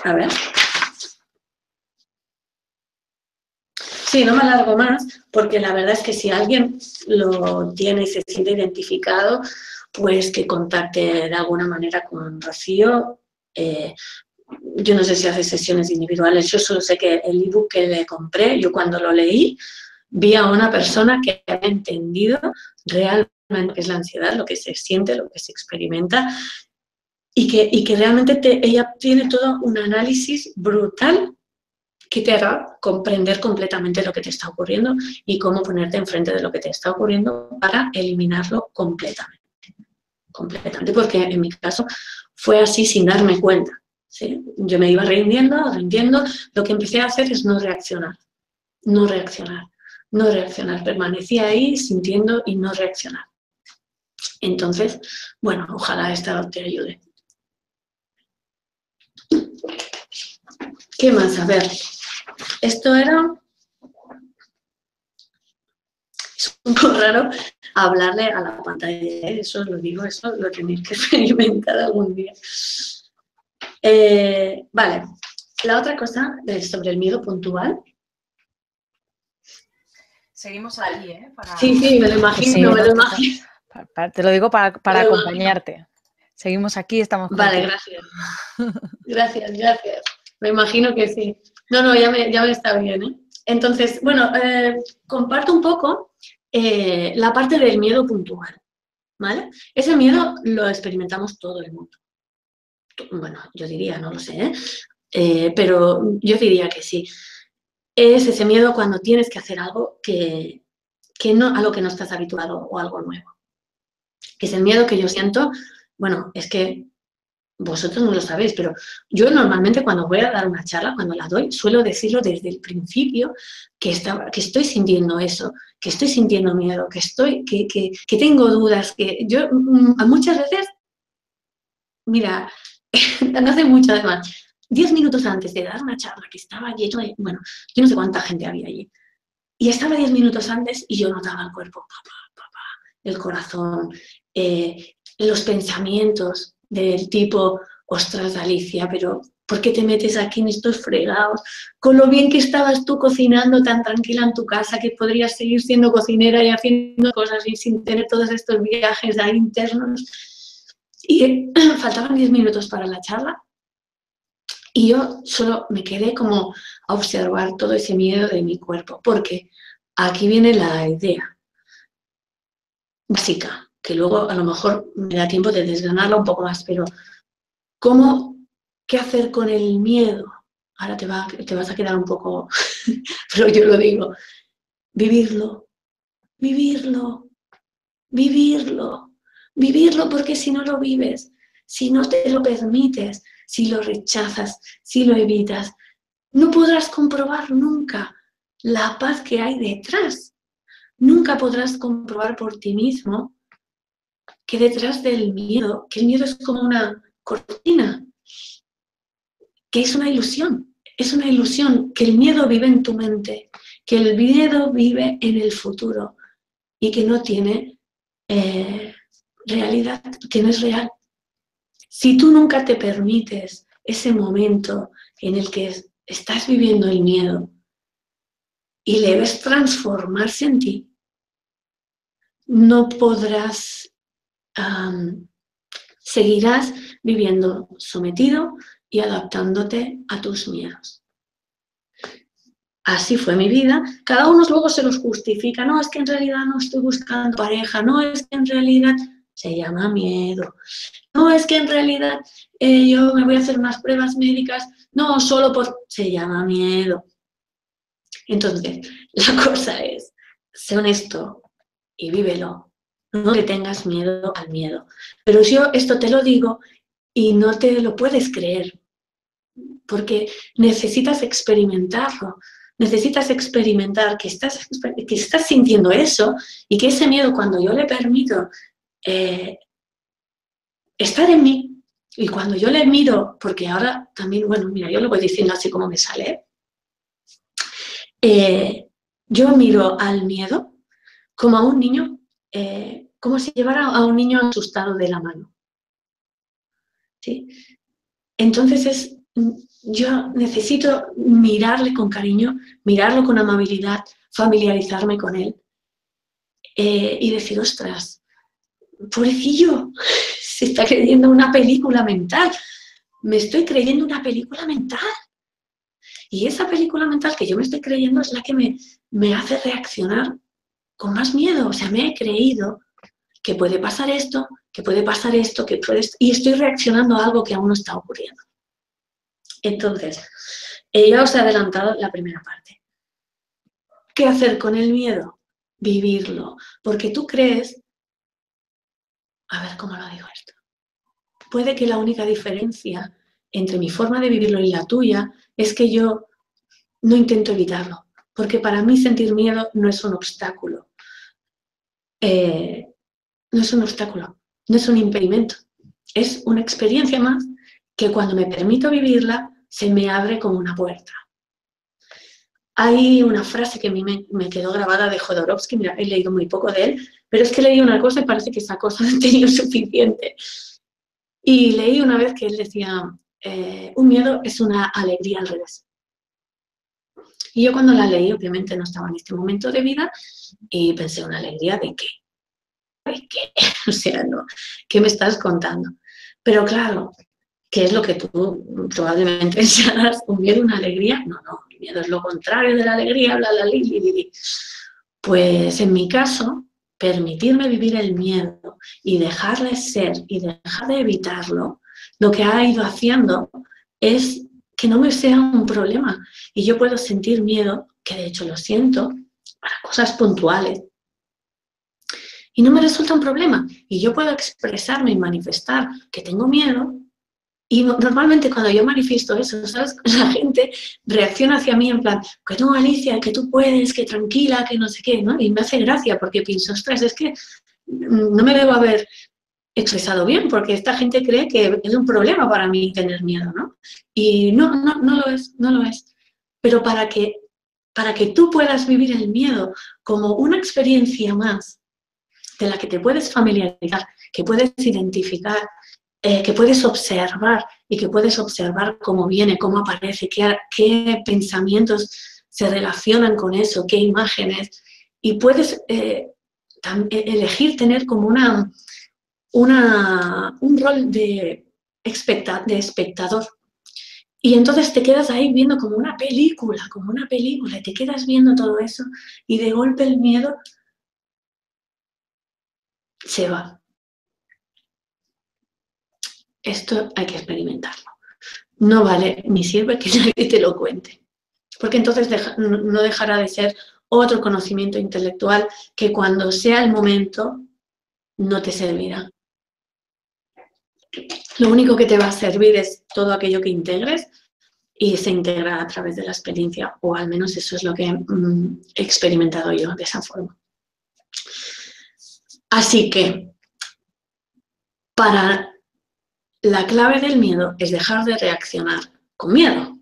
A ver. Sí, no me alargo más, porque la verdad es que si alguien lo tiene y se siente identificado, pues que contacte de alguna manera con Rocío. Yo no sé si hace sesiones individuales, yo solo sé que el ebook que le compré, yo cuando lo leí, vi a una persona que había entendido realmente qué es la ansiedad, lo que se siente, lo que se experimenta, y que realmente ella tiene todo un análisis brutal que te hará comprender completamente lo que te está ocurriendo y cómo ponerte enfrente de lo que te está ocurriendo para eliminarlo completamente. Completamente, porque en mi caso fue así sin darme cuenta. ¿Sí? Yo me iba rindiendo, lo que empecé a hacer es no reaccionar. Permanecía ahí sintiendo y no reaccionar. Entonces, bueno, ojalá esta te ayude. ¿Qué más? A ver, esto era... Es un poco raro hablarle a la pantalla, eso os lo digo, eso lo tenéis que experimentar algún día. Vale, la otra cosa sobre el miedo puntual. Seguimos aquí, ¿eh? Sí, me lo imagino, Te lo digo para acompañarte. Seguimos aquí, estamos contigo. Vale, gracias. Me imagino que sí. No, ya me está bien, ¿eh? Entonces, bueno, comparto un poco la parte del miedo puntual, ¿vale? Ese miedo lo experimentamos todo el mundo. Bueno, yo diría, no lo sé, pero yo diría que sí. Es ese miedo cuando tienes que hacer algo a lo que no estás habituado o algo nuevo. Es el miedo que yo siento, bueno, es que vosotros no lo sabéis, pero yo normalmente cuando voy a dar una charla, cuando la doy, suelo decirlo desde el principio que estoy sintiendo eso, que estoy sintiendo miedo, que tengo dudas, que yo muchas veces, mira, no hace mucho además, 10 minutos antes de dar una charla que estaba lleno de, bueno, yo no sé cuánta gente había allí, y estaba 10 minutos antes y yo notaba el cuerpo, el corazón, los pensamientos del tipo, ostras, Alicia, pero ¿por qué te metes aquí en estos fregados? Con lo bien que estabas tú cocinando tan tranquila en tu casa, que podrías seguir siendo cocinera y haciendo cosas y sin tener todos estos viajes ahí internos. Y faltaban 10 minutos para la charla y yo solo me quedé como a observar todo ese miedo de mi cuerpo, porque aquí viene la idea básica, que luego a lo mejor me da tiempo de desgranarla un poco más, pero ¿qué hacer con el miedo? Ahora te vas a quedar un poco, pero yo lo digo, vivirlo, porque si no lo vives, si no te lo permites, si lo rechazas, si lo evitas, no podrás comprobar nunca la paz que hay detrás. Nunca podrás comprobar por ti mismo que detrás del miedo, que el miedo es como una cortina, que es una ilusión, que el miedo vive en tu mente, que el miedo vive en el futuro y que no tiene realidad, que no es real. Si tú nunca te permites ese momento en el que estás viviendo el miedo y le ves transformarse en ti, no podrás seguirás viviendo sometido y adaptándote a tus miedos. Así fue mi vida. Cada uno luego se los justifica. No, es que en realidad no estoy buscando pareja. No, es que en realidad se llama miedo. No, es que en realidad yo me voy a hacer unas pruebas médicas. No, solo por... Se llama miedo. Entonces, la cosa es, sé honesto y vívelo. No le tengas miedo al miedo. Pero yo esto te lo digo y no te lo puedes creer, porque necesitas experimentarlo. Necesitas experimentar que estás sintiendo eso y que ese miedo, cuando yo le permito estar en mí, y cuando yo le miro, porque ahora también, bueno, mira, yo lo voy diciendo así como me sale, yo miro al miedo como a un niño, como si llevara a un niño asustado de la mano. ¿Sí? Entonces yo necesito mirarle con cariño, mirarlo con amabilidad, familiarizarme con él y decir, ostras, pobrecillo, se está creyendo una película mental. Me estoy creyendo una película mental. Y esa película mental que yo me estoy creyendo es la que me hace reaccionar con más miedo. O sea, me he creído que puede pasar esto, que puede pasar esto, que puede... Y estoy reaccionando a algo que aún no está ocurriendo. Entonces, ya os he adelantado la primera parte. ¿Qué hacer con el miedo? Vivirlo. Porque tú crees... A ver cómo lo digo esto. Puede que la única diferencia entre mi forma de vivirlo y la tuya es que yo no intento evitarlo. Porque para mí sentir miedo no es un obstáculo. No es un obstáculo, no es un impedimento. Es una experiencia más que cuando me permito vivirla se me abre como una puerta. Hay una frase que a mí me quedó grabada de Jodorowsky, mira, he leído muy poco de él, pero es que leí una cosa y parece que esa cosa ha tenido suficiente. Y leí una vez que él decía, un miedo es una alegría al revés. Y yo cuando la leí, obviamente no estaba en este momento de vida, y pensé, ¿una alegría de qué? ¿De qué? O sea, no, ¿qué me estás contando? Pero claro, ¿qué es lo que tú probablemente pensarás? ¿Un miedo, una alegría? No, no, el miedo es lo contrario de la alegría, bla, bla, li, li, li. Pues en mi caso, permitirme vivir el miedo y dejarle ser y dejar de evitarlo, lo que ha ido haciendo es que no me sea un problema. Y yo puedo sentir miedo, que de hecho lo siento, para cosas puntuales. Y no me resulta un problema. Y yo puedo expresarme y manifestar que tengo miedo. Y normalmente cuando yo manifiesto eso, ¿sabes? La gente reacciona hacia mí en plan, que no, Alicia, que tú puedes, que tranquila, que no sé qué, ¿no? Y me hace gracia porque pienso, ostras, es que no me debo haber expresado bien porque esta gente cree que es un problema para mí tener miedo, ¿no? Y no lo es, no lo es. Pero para que tú puedas vivir el miedo como una experiencia más de la que te puedes familiarizar, que puedes identificar, que puedes observar y que puedes observar cómo viene, cómo aparece, qué pensamientos se relacionan con eso, qué imágenes. Y puedes elegir tener como un rol de espectador. Y entonces te quedas ahí viendo como una película, y te quedas viendo todo eso y de golpe el miedo se va. Esto hay que experimentarlo. No vale ni sirve que nadie te lo cuente, porque entonces no dejará de ser otro conocimiento intelectual que cuando sea el momento no te servirá. Lo único que te va a servir es todo aquello que integres y se integra a través de la experiencia, o al menos eso es lo que he experimentado yo de esa forma. Así que, la clave del miedo es dejar de reaccionar con miedo.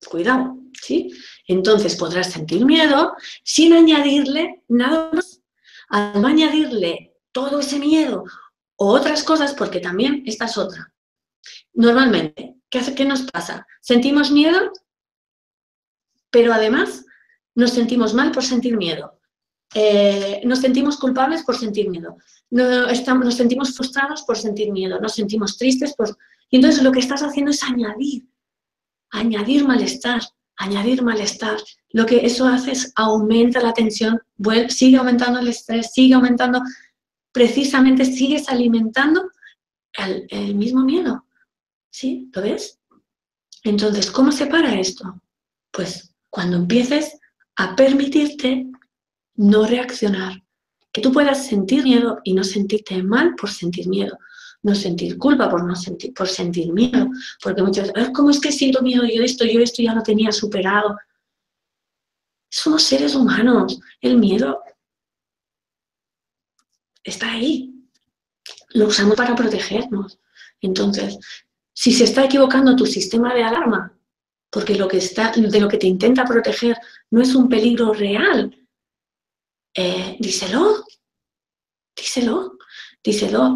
Cuidado, ¿sí? Entonces podrás sentir miedo sin añadirle nada más. Al no añadirle todo ese miedo o otras cosas, porque también esta es otra. Normalmente, ¿qué nos pasa? Sentimos miedo, pero además nos sentimos mal por sentir miedo. nos sentimos culpables por sentir miedo, nos sentimos frustrados por sentir miedo, nos sentimos tristes y entonces lo que estás haciendo es añadir malestar, añadir malestar. Lo que eso hace es aumenta la tensión, sigue aumentando el estrés, sigue aumentando, precisamente sigues alimentando el mismo miedo. ¿Sí? ¿Lo ves? Entonces, ¿cómo se para esto? Pues cuando empieces a permitirte no reaccionar, que tú puedas sentir miedo y no sentirte mal por sentir miedo, no sentir culpa por sentir miedo, porque muchas veces, ¿cómo es que siento miedo? Yo esto ya lo tenía superado. Somos seres humanos, el miedo está ahí, lo usamos para protegernos. Entonces, si se está equivocando tu sistema de alarma, porque de lo que te intenta proteger no es un peligro real, díselo,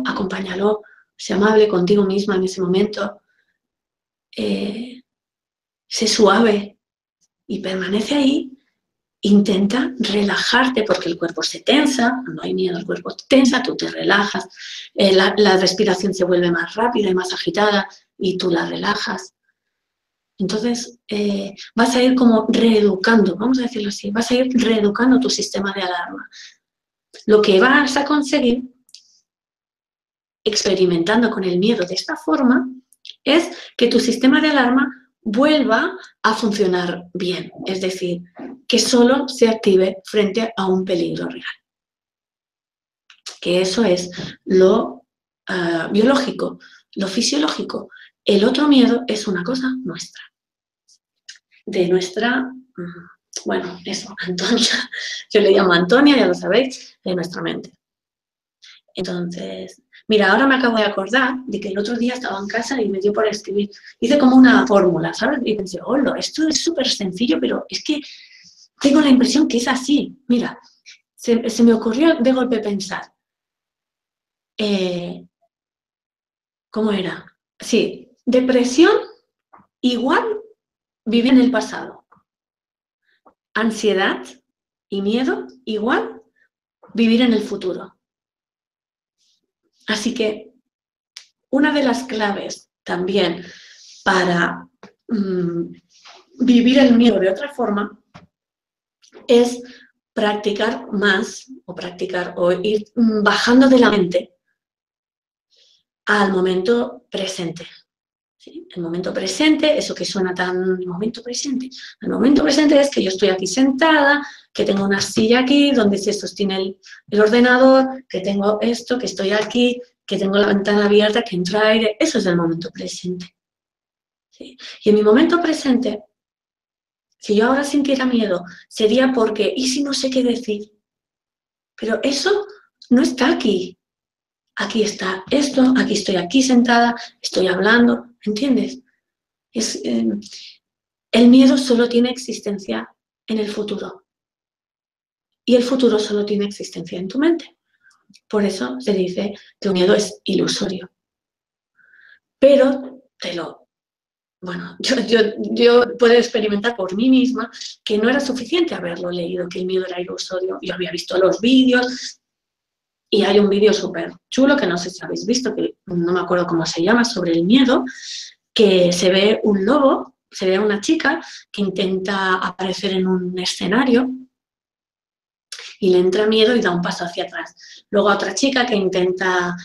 acompáñalo, sé amable contigo misma en ese momento, sé suave y permanece ahí. Intenta relajarte porque el cuerpo se tensa, no hay miedo, el cuerpo se tensa, tú te relajas, la respiración se vuelve más rápida y más agitada y tú la relajas. Entonces vas a ir como reeducando, vamos a decirlo así, vas a ir reeducando tu sistema de alarma. Lo que vas a conseguir experimentando con el miedo de esta forma es que tu sistema de alarma vuelva a funcionar bien, es decir, que solo se active frente a un peligro real. Que eso es lo biológico, lo fisiológico. El otro miedo es una cosa nuestra, de nuestra, bueno, eso, Antonia, yo le llamo Antonia, ya lo sabéis, de nuestra mente. Entonces, mira, ahora me acabo de acordar de que el otro día estaba en casa y me dio por escribir, hice como una fórmula, ¿sabes? Y pensé, esto es súper sencillo, pero es que tengo la impresión que es así. Mira, se me ocurrió de golpe pensar, ¿cómo era? Sí, depresión igual vivir en el pasado. Ansiedad y miedo igual vivir en el futuro. Así que una de las claves también para vivir el miedo de otra forma es practicar más o ir bajando de la mente al momento presente. ¿Sí? El momento presente, eso que suena tan momento presente. El momento presente es que yo estoy aquí sentada, que tengo una silla aquí donde se sostiene el ordenador, que tengo esto, que estoy aquí, que tengo la ventana abierta, que entra aire. Eso es el momento presente. ¿Sí? Y en mi momento presente, si yo ahora sintiera miedo, sería porque, ¿y si no sé qué decir? Pero eso no está aquí. Aquí está esto, aquí estoy aquí sentada, estoy hablando, ¿entiendes? El miedo solo tiene existencia en el futuro. Y el futuro solo tiene existencia en tu mente. Por eso se dice que el miedo es ilusorio. Pero yo puedo experimentar por mí misma que no era suficiente haberlo leído, que el miedo era ilusorio. Yo había visto los vídeos y hay un vídeo súper chulo que no sé si habéis visto, que no me acuerdo cómo se llama, sobre el miedo, que se ve un lobo, se ve a una chica que intenta aparecer en un escenario y le entra miedo y da un paso hacia atrás. Luego a otra chica que intenta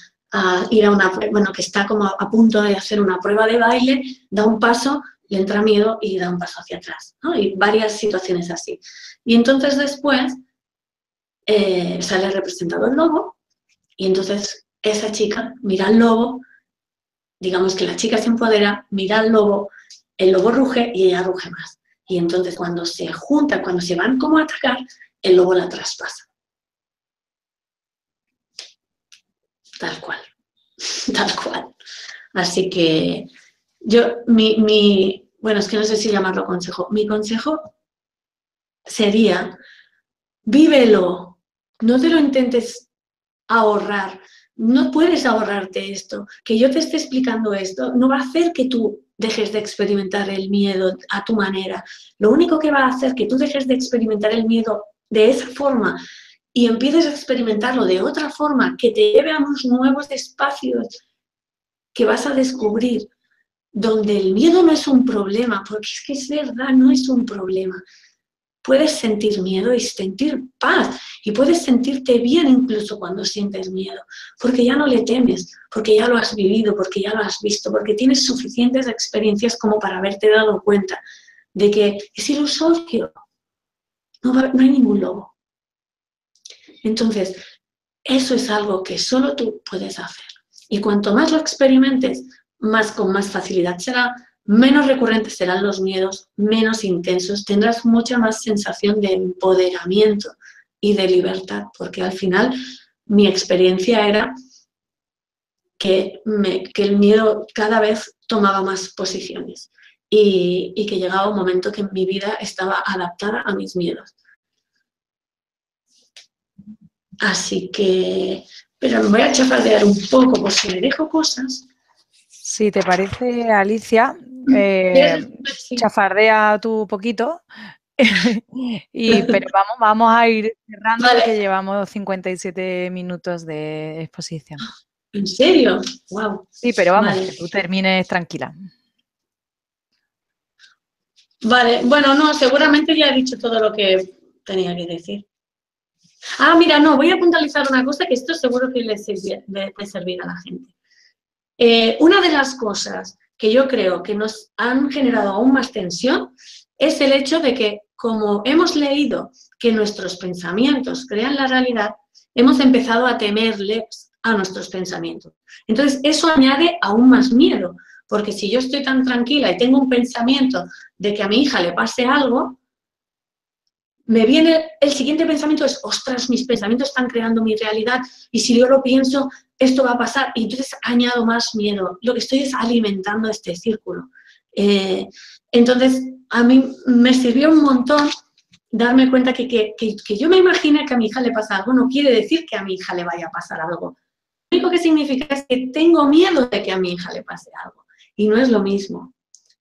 ir a que está como a punto de hacer una prueba de baile, da un paso, le entra miedo y da un paso hacia atrás, ¿no? Y varias situaciones así. Y entonces después sale representado el lobo y entonces esa chica mira al lobo, digamos que la chica se empodera, mira al lobo, el lobo ruge y ella ruge más. Y entonces cuando se juntan, cuando se van como a atacar, el lobo la traspasa. Tal cual, tal cual. Así que bueno, es que no sé si llamarlo consejo. Mi consejo sería, vívelo, no te lo intentes ahorrar. No puedes ahorrarte esto. Que yo te esté explicando esto no va a hacer que tú dejes de experimentar el miedo a tu manera. Lo único que va a hacer que tú dejes de experimentar el miedo de esa forma y empieces a experimentarlo de otra forma, que te lleve a unos nuevos espacios que vas a descubrir, donde el miedo no es un problema, porque es que es verdad, no es un problema. Puedes sentir miedo y sentir paz, y puedes sentirte bien incluso cuando sientes miedo, porque ya no le temes, porque ya lo has vivido, porque ya lo has visto, porque tienes suficientes experiencias como para haberte dado cuenta de que es ilusorio, no hay ningún lobo. Entonces, eso es algo que solo tú puedes hacer. Y cuanto más lo experimentes, con más facilidad será, menos recurrentes serán los miedos, menos intensos, tendrás mucha más sensación de empoderamiento y de libertad, porque al final mi experiencia era que el miedo cada vez tomaba más posiciones y que llegaba un momento que mi vida estaba adaptada a mis miedos. Así que, pero me voy a chafardear un poco por si me dejo cosas. Si te parece, Alicia, chafardea tú poquito, pero vamos a ir cerrando porque llevamos 57 minutos de exposición. ¿En serio? Wow. Sí, pero vamos, que tú termines tranquila. Vale, bueno, no, seguramente ya he dicho todo lo que tenía que decir. Ah, mira, no, voy a puntualizar una cosa que esto seguro que le servirá a la gente. Una de las cosas que yo creo que nos han generado aún más tensión es el hecho de que, como hemos leído que nuestros pensamientos crean la realidad, hemos empezado a temerles a nuestros pensamientos. Entonces, eso añade aún más miedo, porque si yo estoy tan tranquila y tengo un pensamiento de que a mi hija le pase algo, me viene el siguiente pensamiento es, ostras, mis pensamientos están creando mi realidad y si yo lo pienso, esto va a pasar. Y entonces añado más miedo. Lo que estoy es alimentando este círculo. Entonces, a mí me sirvió un montón darme cuenta que yo me imagine que a mi hija le pasa algo no quiere decir que a mi hija le vaya a pasar algo. Lo único que significa es que tengo miedo de que a mi hija le pase algo. Y no es lo mismo.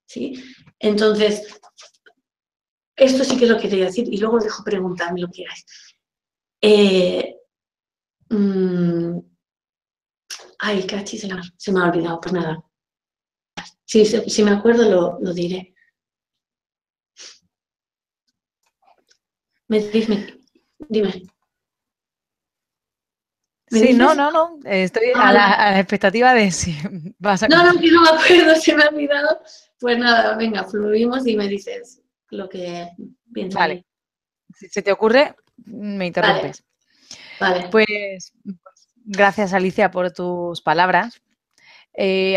¿Sí? Entonces, esto sí que lo quería decir y luego os dejo preguntarme lo que queráis. Ay, cachis, se me ha olvidado, pues nada. Si me acuerdo lo diré. Dime. Sí, no. Estoy a la expectativa de si vas a... No, que no me acuerdo, se me ha olvidado. Pues nada, venga, fluimos y me dices lo que piensas. Vale. Si se te ocurre, me interrumpes. Vale. Pues gracias, Alicia, por tus palabras.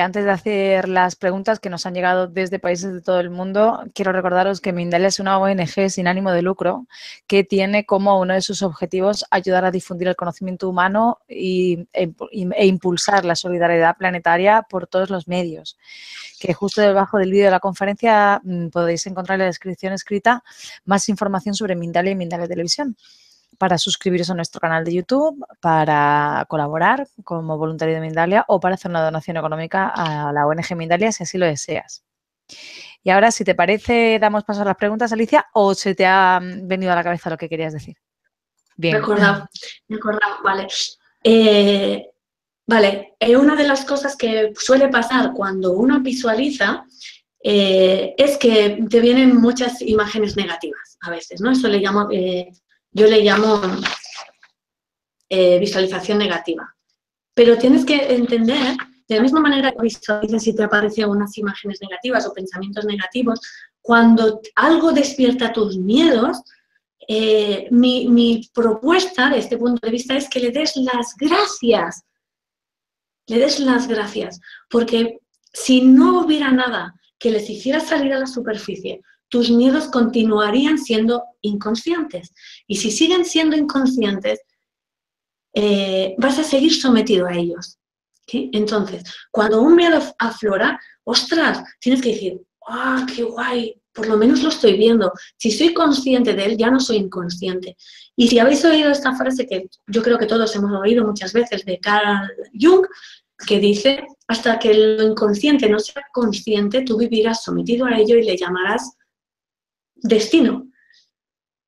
Antes de hacer las preguntas que nos han llegado desde países de todo el mundo, quiero recordaros que Mindalia es una ONG sin ánimo de lucro que tiene como uno de sus objetivos ayudar a difundir el conocimiento humano e impulsar la solidaridad planetaria por todos los medios. Que justo debajo del vídeo de la conferencia podéis encontrar en la descripción escrita más información sobre Mindalia y Mindalia Televisión, para suscribiros a nuestro canal de YouTube, para colaborar como voluntario de Mindalia o para hacer una donación económica a la ONG Mindalia si así lo deseas. Y ahora, si te parece, damos paso a las preguntas, Alicia, o se te ha venido a la cabeza lo que querías decir. Bien. Recordado, vale. Vale, una de las cosas que suele pasar cuando uno visualiza es que te vienen muchas imágenes negativas a veces, ¿no? Eso yo le llamo visualización negativa. Pero tienes que entender, de la misma manera que visualizas si te aparecen unas imágenes negativas o pensamientos negativos, cuando algo despierta tus miedos, mi propuesta de este punto de vista es que le des las gracias. Le des las gracias, porque si no hubiera nada que les hiciera salir a la superficie, tus miedos continuarían siendo inconscientes. Y si siguen siendo inconscientes, vas a seguir sometido a ellos. ¿Sí? Entonces, cuando un miedo aflora, ostras, tienes que decir, ¡ah, qué guay! Por lo menos lo estoy viendo. Si soy consciente de él, ya no soy inconsciente. Y si habéis oído esta frase que yo creo que todos hemos oído muchas veces de Carl Jung, que dice, hasta que lo inconsciente no sea consciente, tú vivirás sometido a ello y le llamarás destino.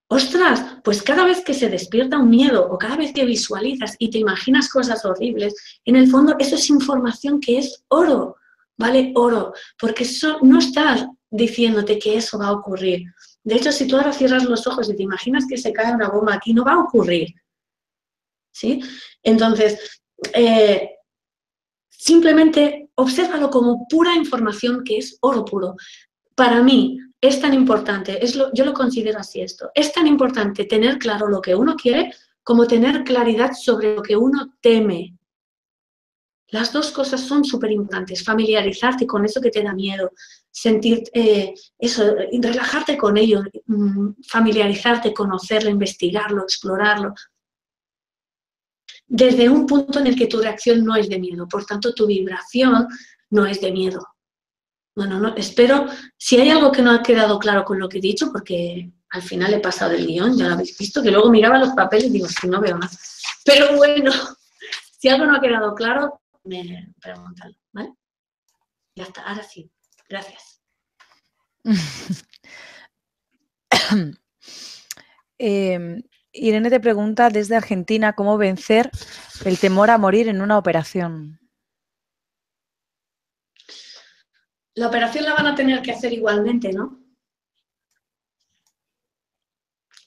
ostras, pues cada vez que se despierta un miedo o cada vez que visualizas y te imaginas cosas horribles, en el fondo eso es información que es oro, vale oro, porque eso no estás diciéndote que eso va a ocurrir. De hecho, si tú ahora cierras los ojos y te imaginas que se cae una bomba aquí, no va a ocurrir, ¿sí? Entonces, simplemente obsérvalo como pura información que es oro puro. Para mí es tan importante, yo lo considero así esto, es tan importante tener claro lo que uno quiere como tener claridad sobre lo que uno teme. Las dos cosas son súper importantes, familiarizarte con eso que te da miedo, sentir eso, relajarte con ello, familiarizarte, conocerlo, investigarlo, explorarlo, desde un punto en el que tu reacción no es de miedo, por tanto tu vibración no es de miedo. Bueno, no, espero, si hay algo que no ha quedado claro con lo que he dicho, porque al final he pasado del guión, ya lo habéis visto, que luego miraba los papeles y digo, si no veo nada. Pero bueno, si algo no ha quedado claro, me preguntan, ¿vale? Ya está, ahora sí, gracias. Irene te pregunta desde Argentina cómo vencer el temor a morir en una operación. La operación la van a tener que hacer igualmente, ¿no?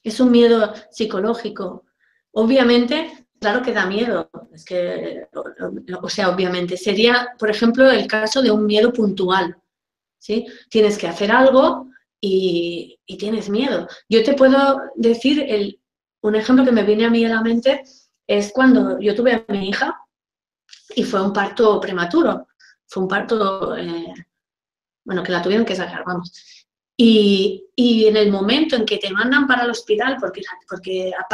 Es un miedo psicológico. Obviamente, claro que da miedo. Es que, o sea, obviamente, sería, por ejemplo, el caso de un miedo puntual, ¿sí? Tienes que hacer algo y tienes miedo. Yo te puedo decir, un ejemplo que me viene a mí a la mente es cuando yo tuve a mi hija y fue un parto prematuro. Fue un parto, bueno, que la tuvieron que sacar, vamos. Y en el momento en que te mandan para el hospital porque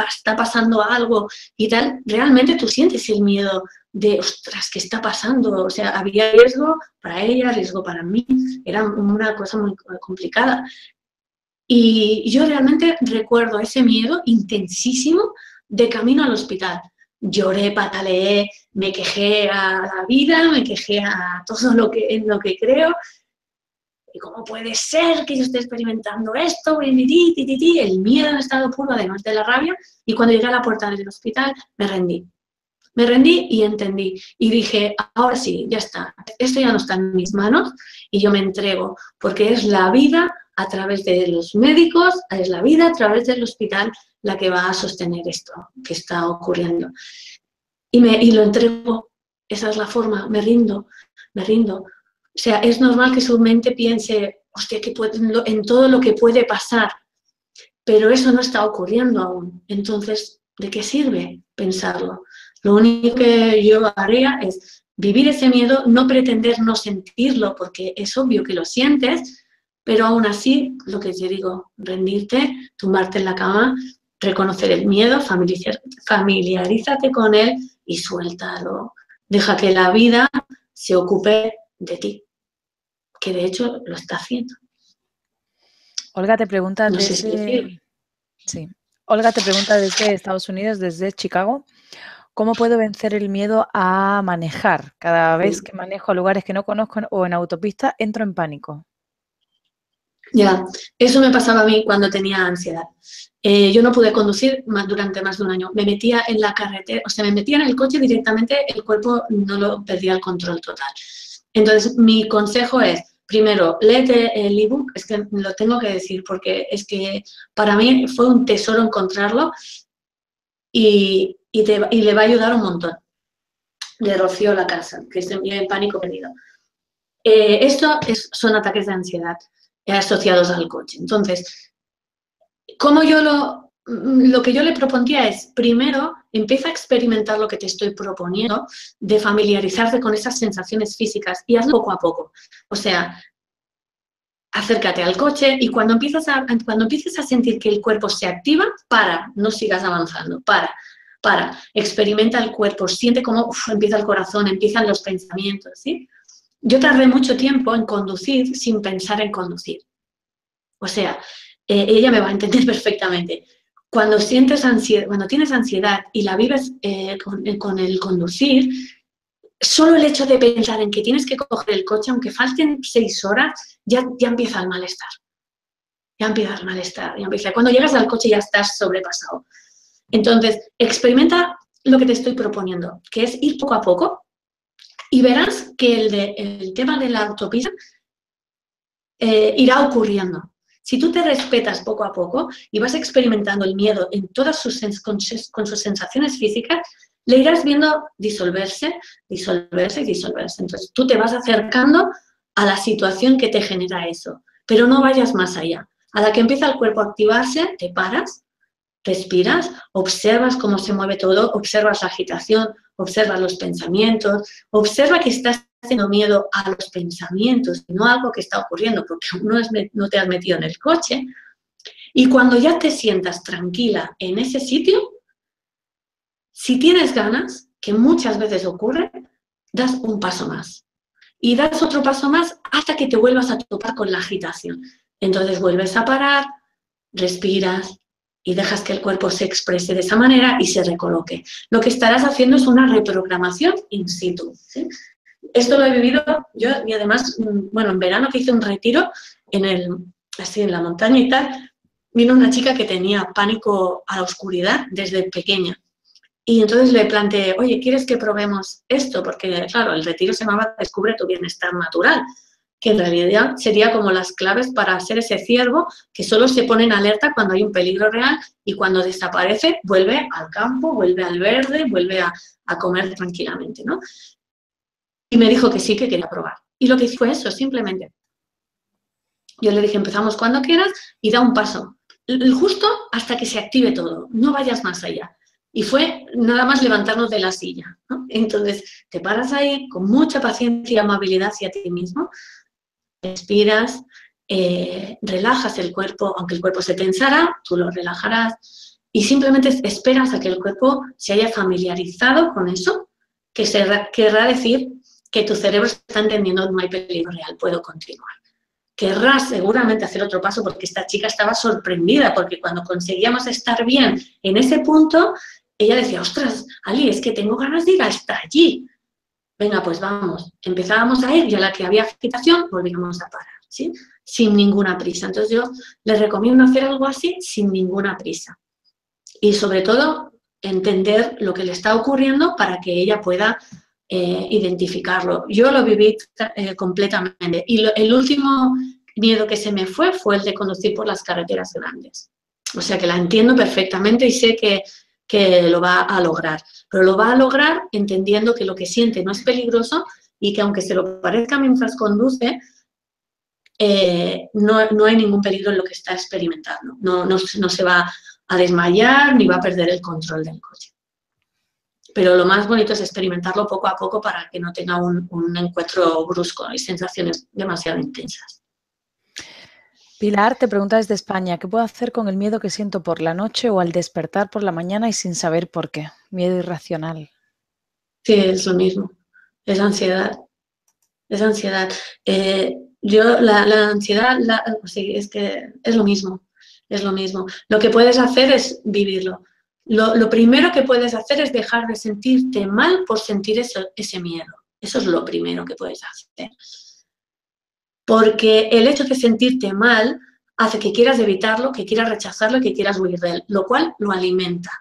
está pasando algo y tal, realmente tú sientes el miedo de, ostras, ¿qué está pasando? O sea, había riesgo para ella, riesgo para mí, era una cosa muy complicada. Y yo realmente recuerdo ese miedo intensísimo de camino al hospital. Lloré, pataleé, me quejé a la vida, me quejé a todo en lo que creo. ¿Y cómo puede ser que yo esté experimentando esto? El miedo en estado puro, además de la rabia. Y cuando llegué a la puerta del hospital, me rendí. Me rendí y entendí. Y dije, ahora sí, ya está. Esto ya no está en mis manos y yo me entrego, porque es la vida a través de los médicos, es la vida a través del hospital la que va a sostener esto que está ocurriendo. Y lo entrego. Esa es la forma. Me rindo, me rindo. O sea, es normal que su mente piense, hostia, en todo lo que puede pasar, pero eso no está ocurriendo aún. Entonces, ¿de qué sirve pensarlo? Lo único que yo haría es vivir ese miedo, no pretender no sentirlo, porque es obvio que lo sientes, pero aún así, lo que te digo, rendirte, tumbarte en la cama, reconocer el miedo, familiarízate con él y suéltalo. Deja que la vida se ocupe de ti, que de hecho lo está haciendo. Olga te pregunta No sé si decir. Sí. Olga te pregunta desde Estados Unidos, desde Chicago, ¿cómo puedo vencer el miedo a manejar? Cada vez que manejo a lugares que no conozco o en autopista, entro en pánico. Ya, eso me pasaba a mí cuando tenía ansiedad. Yo no pude conducir durante más de un año. Me metía en la carretera, o sea, me metía en el coche directamente, el cuerpo no lo perdía el control total. Entonces, mi consejo es, primero, léete el ebook, es que lo tengo que decir, porque es que para mí fue un tesoro encontrarlo y le va a ayudar un montón. De Rocío Lacasa, que es en pánico perdido. Son ataques de ansiedad asociados al coche. Entonces, lo que yo le propondría es, primero, empieza a experimentar lo que te estoy proponiendo, de familiarizarte con esas sensaciones físicas y hazlo poco a poco. O sea, acércate al coche y cuando empieces a sentir que el cuerpo se activa, no sigas avanzando, experimenta el cuerpo, siente cómo empieza el corazón, empiezan los pensamientos, ¿sí? Yo tardé mucho tiempo en conducir sin pensar en conducir. O sea, ella me va a entender perfectamente. Cuando tienes ansiedad y la vives con el conducir, solo el hecho de pensar en que tienes que coger el coche, aunque falten 6 horas, ya empieza el malestar. ya empieza el malestar, ya empieza. Cuando llegas al coche ya estás sobrepasado. Entonces, experimenta lo que te estoy proponiendo, que es ir poco a poco, y verás que el tema de la autopista irá ocurriendo. Si tú te respetas poco a poco y vas experimentando el miedo en todas con sus sensaciones físicas, le irás viendo disolverse, disolverse y disolverse. Entonces, tú te vas acercando a la situación que te genera eso, pero no vayas más allá. A la que empieza el cuerpo a activarse, te paras, respiras, observas cómo se mueve todo, observas la agitación, observas los pensamientos, observa que estás teniendo miedo a los pensamientos y no a algo que está ocurriendo porque aún no te has metido en el coche. Y cuando ya te sientas tranquila en ese sitio, si tienes ganas, que muchas veces ocurre, das un paso más. Y das otro paso más hasta que te vuelvas a topar con la agitación. Entonces vuelves a parar, respiras y dejas que el cuerpo se exprese de esa manera y se recoloque. Lo que estarás haciendo es una reprogramación in situ, ¿sí? Esto lo he vivido yo y además, bueno, en verano que hice un retiro así en la montaña y tal, vino una chica que tenía pánico a la oscuridad desde pequeña. Y entonces le planteé, oye, ¿quieres que probemos esto? Porque, claro, el retiro se llamaba Descubre tu bienestar natural, que en realidad sería como las claves para ser ese ciervo que solo se pone en alerta cuando hay un peligro real y cuando desaparece vuelve al campo, vuelve al verde, vuelve a comer tranquilamente, ¿no? Y me dijo que sí, que quería probar. Y lo que hice fue eso, simplemente. Yo le dije, empezamos cuando quieras y da un paso. Justo hasta que se active todo, no vayas más allá. Y fue nada más levantarnos de la silla, ¿no? Entonces, te paras ahí con mucha paciencia y amabilidad hacia ti mismo, respiras, relajas el cuerpo, aunque el cuerpo se tensará, tú lo relajarás y simplemente esperas a que el cuerpo se haya familiarizado con eso, que querrá decir que tu cerebro está entendiendo no hay peligro real, puedo continuar. Querrás seguramente hacer otro paso porque esta chica estaba sorprendida, porque cuando conseguíamos estar bien en ese punto, ella decía, ostras, Ali, es que tengo ganas de ir hasta allí. Venga, pues vamos. Empezábamos a ir y a la que había agitación volvíamos a parar, ¿sí? Sin ninguna prisa. Entonces yo les recomiendo hacer algo así sin ninguna prisa. Y sobre todo, entender lo que le está ocurriendo para que ella pueda identificarlo. Yo lo viví completamente. Y el último miedo que se me fue el de conducir por las carreteras grandes. O sea que la entiendo perfectamente y sé que lo va a lograr. Pero lo va a lograr entendiendo que lo que siente no es peligroso y que aunque se lo parezca mientras conduce, no hay ningún peligro en lo que está experimentando. No se va a desmayar ni va a perder el control del coche. Pero lo más bonito es experimentarlo poco a poco para que no tenga un encuentro brusco y sensaciones demasiado intensas. Pilar te pregunta desde España, ¿qué puedo hacer con el miedo que siento por la noche o al despertar por la mañana y sin saber por qué? Miedo irracional. Sí, es lo mismo. Es ansiedad. Es ansiedad. La ansiedad, sí, es que es lo mismo. Es lo mismo. Lo que puedes hacer es vivirlo. Lo primero que puedes hacer es dejar de sentirte mal por sentir ese miedo. Eso es lo primero que puedes hacer. Porque el hecho de sentirte mal hace que quieras evitarlo, que quieras rechazarlo y que quieras huir de él, lo cual lo alimenta.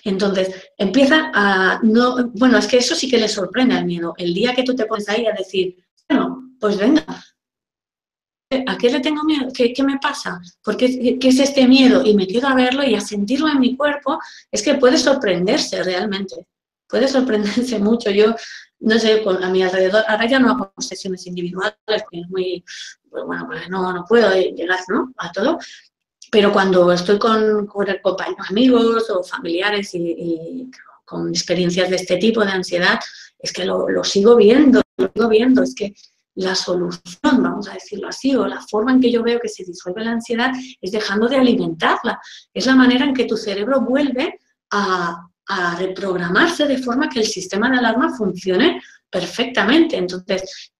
Entonces, empieza a... Bueno, es que eso sí que le sorprende al miedo. El día que tú te pones ahí a decir, bueno, pues venga, ¿a qué le tengo miedo? ¿Qué me pasa? ¿Qué es este miedo? Y me quedo a verlo y a sentirlo en mi cuerpo, es que puede sorprenderse realmente. Puede sorprenderse mucho. Yo, no sé, a mi alrededor, ahora ya no hago sesiones individuales, porque es muy, bueno, pues no puedo llegar, ¿no?, a todo. Pero cuando estoy con compañeros, amigos o familiares y con experiencias de este tipo de ansiedad, es que lo sigo viendo, es que la solución, vamos a decirlo así, o la forma en que yo veo que se disuelve la ansiedad es dejando de alimentarla. Es la manera en que tu cerebro vuelve a reprogramarse de forma que el sistema de alarma funcione perfectamente. Entonces,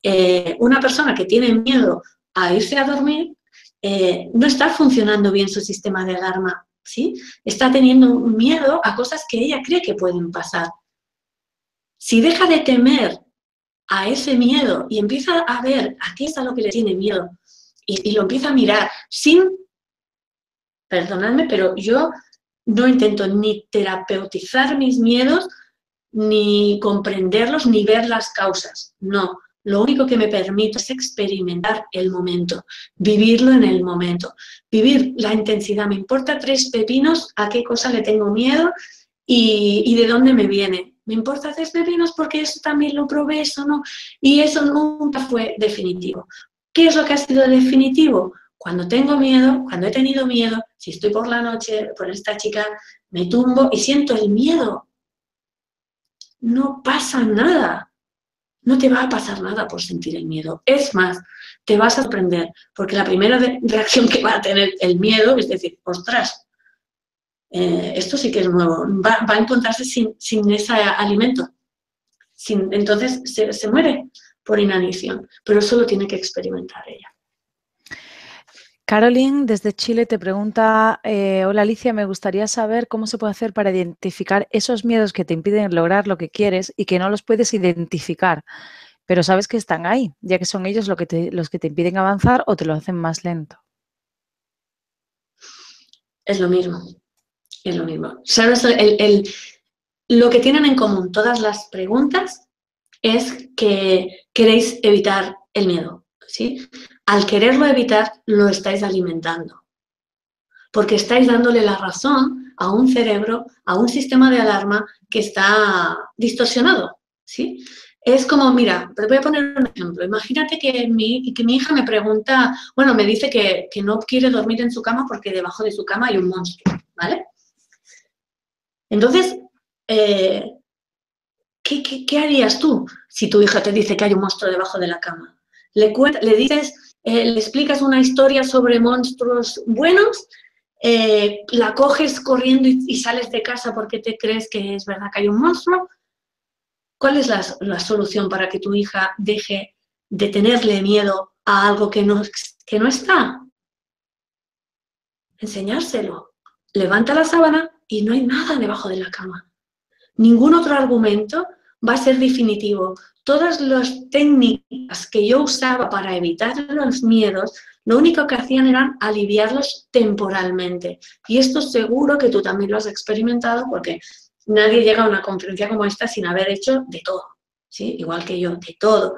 una persona que tiene miedo a irse a dormir, no está funcionando bien su sistema de alarma, ¿sí? Está teniendo miedo a cosas que ella cree que pueden pasar. Si deja de temer a ese miedo y empieza a ver a qué es a lo que le tiene miedo y lo empiezo a mirar sin, perdonadme, pero yo no intento ni terapeutizar mis miedos, ni comprenderlos, ni ver las causas. No, lo único que me permito es experimentar el momento, vivirlo en el momento, vivir la intensidad. Me importa 3 pepinos a qué cosa le tengo miedo y de dónde me viene. Me importa 3 pepinos porque eso también lo probé, eso no, y eso nunca fue definitivo. ¿Qué es lo que ha sido definitivo? Cuando tengo miedo, cuando he tenido miedo, si estoy por la noche, por esta chica, me tumbo y siento el miedo. No pasa nada. No te va a pasar nada por sentir el miedo. Es más, te vas a sorprender, porque la primera reacción que va a tener el miedo es decir, ostras, esto sí que es nuevo. Va a encontrarse sin ese alimento. Entonces se muere por inanición, pero eso lo tiene que experimentar ella. Caroline, desde Chile, te pregunta, hola Alicia, me gustaría saber cómo se puede hacer para identificar esos miedos que te impiden lograr lo que quieres y que no los puedes identificar, pero sabes que están ahí, ya que son ellos los que te impiden avanzar o te lo hacen más lento. Es lo mismo, es lo mismo. ¿Sabes? Lo que tienen en común todas las preguntas es que queréis evitar el miedo, ¿sí? Al quererlo evitar, lo estáis alimentando, porque estáis dándole la razón a un cerebro, a un sistema de alarma que está distorsionado, ¿sí? Es como, mira, te voy a poner un ejemplo. Imagínate que mi hija me pregunta, bueno, me dice que no quiere dormir en su cama porque debajo de su cama hay un monstruo, ¿vale? Entonces, ¿qué harías tú si tu hija te dice que hay un monstruo debajo de la cama? Le dices, le explicas una historia sobre monstruos buenos, la coges corriendo y sales de casa porque te crees que es verdad que hay un monstruo. ¿Cuál es la solución para que tu hija deje de tenerle miedo a algo que no está? Enseñárselo. Levanta la sábana y no hay nada debajo de la cama. Ningún otro argumento va a ser definitivo. Todas las técnicas que yo usaba para evitar los miedos, lo único que hacían era aliviarlos temporalmente. Y esto seguro que tú también lo has experimentado porque nadie llega a una conferencia como esta sin haber hecho de todo, ¿sí? Igual que yo, de todo.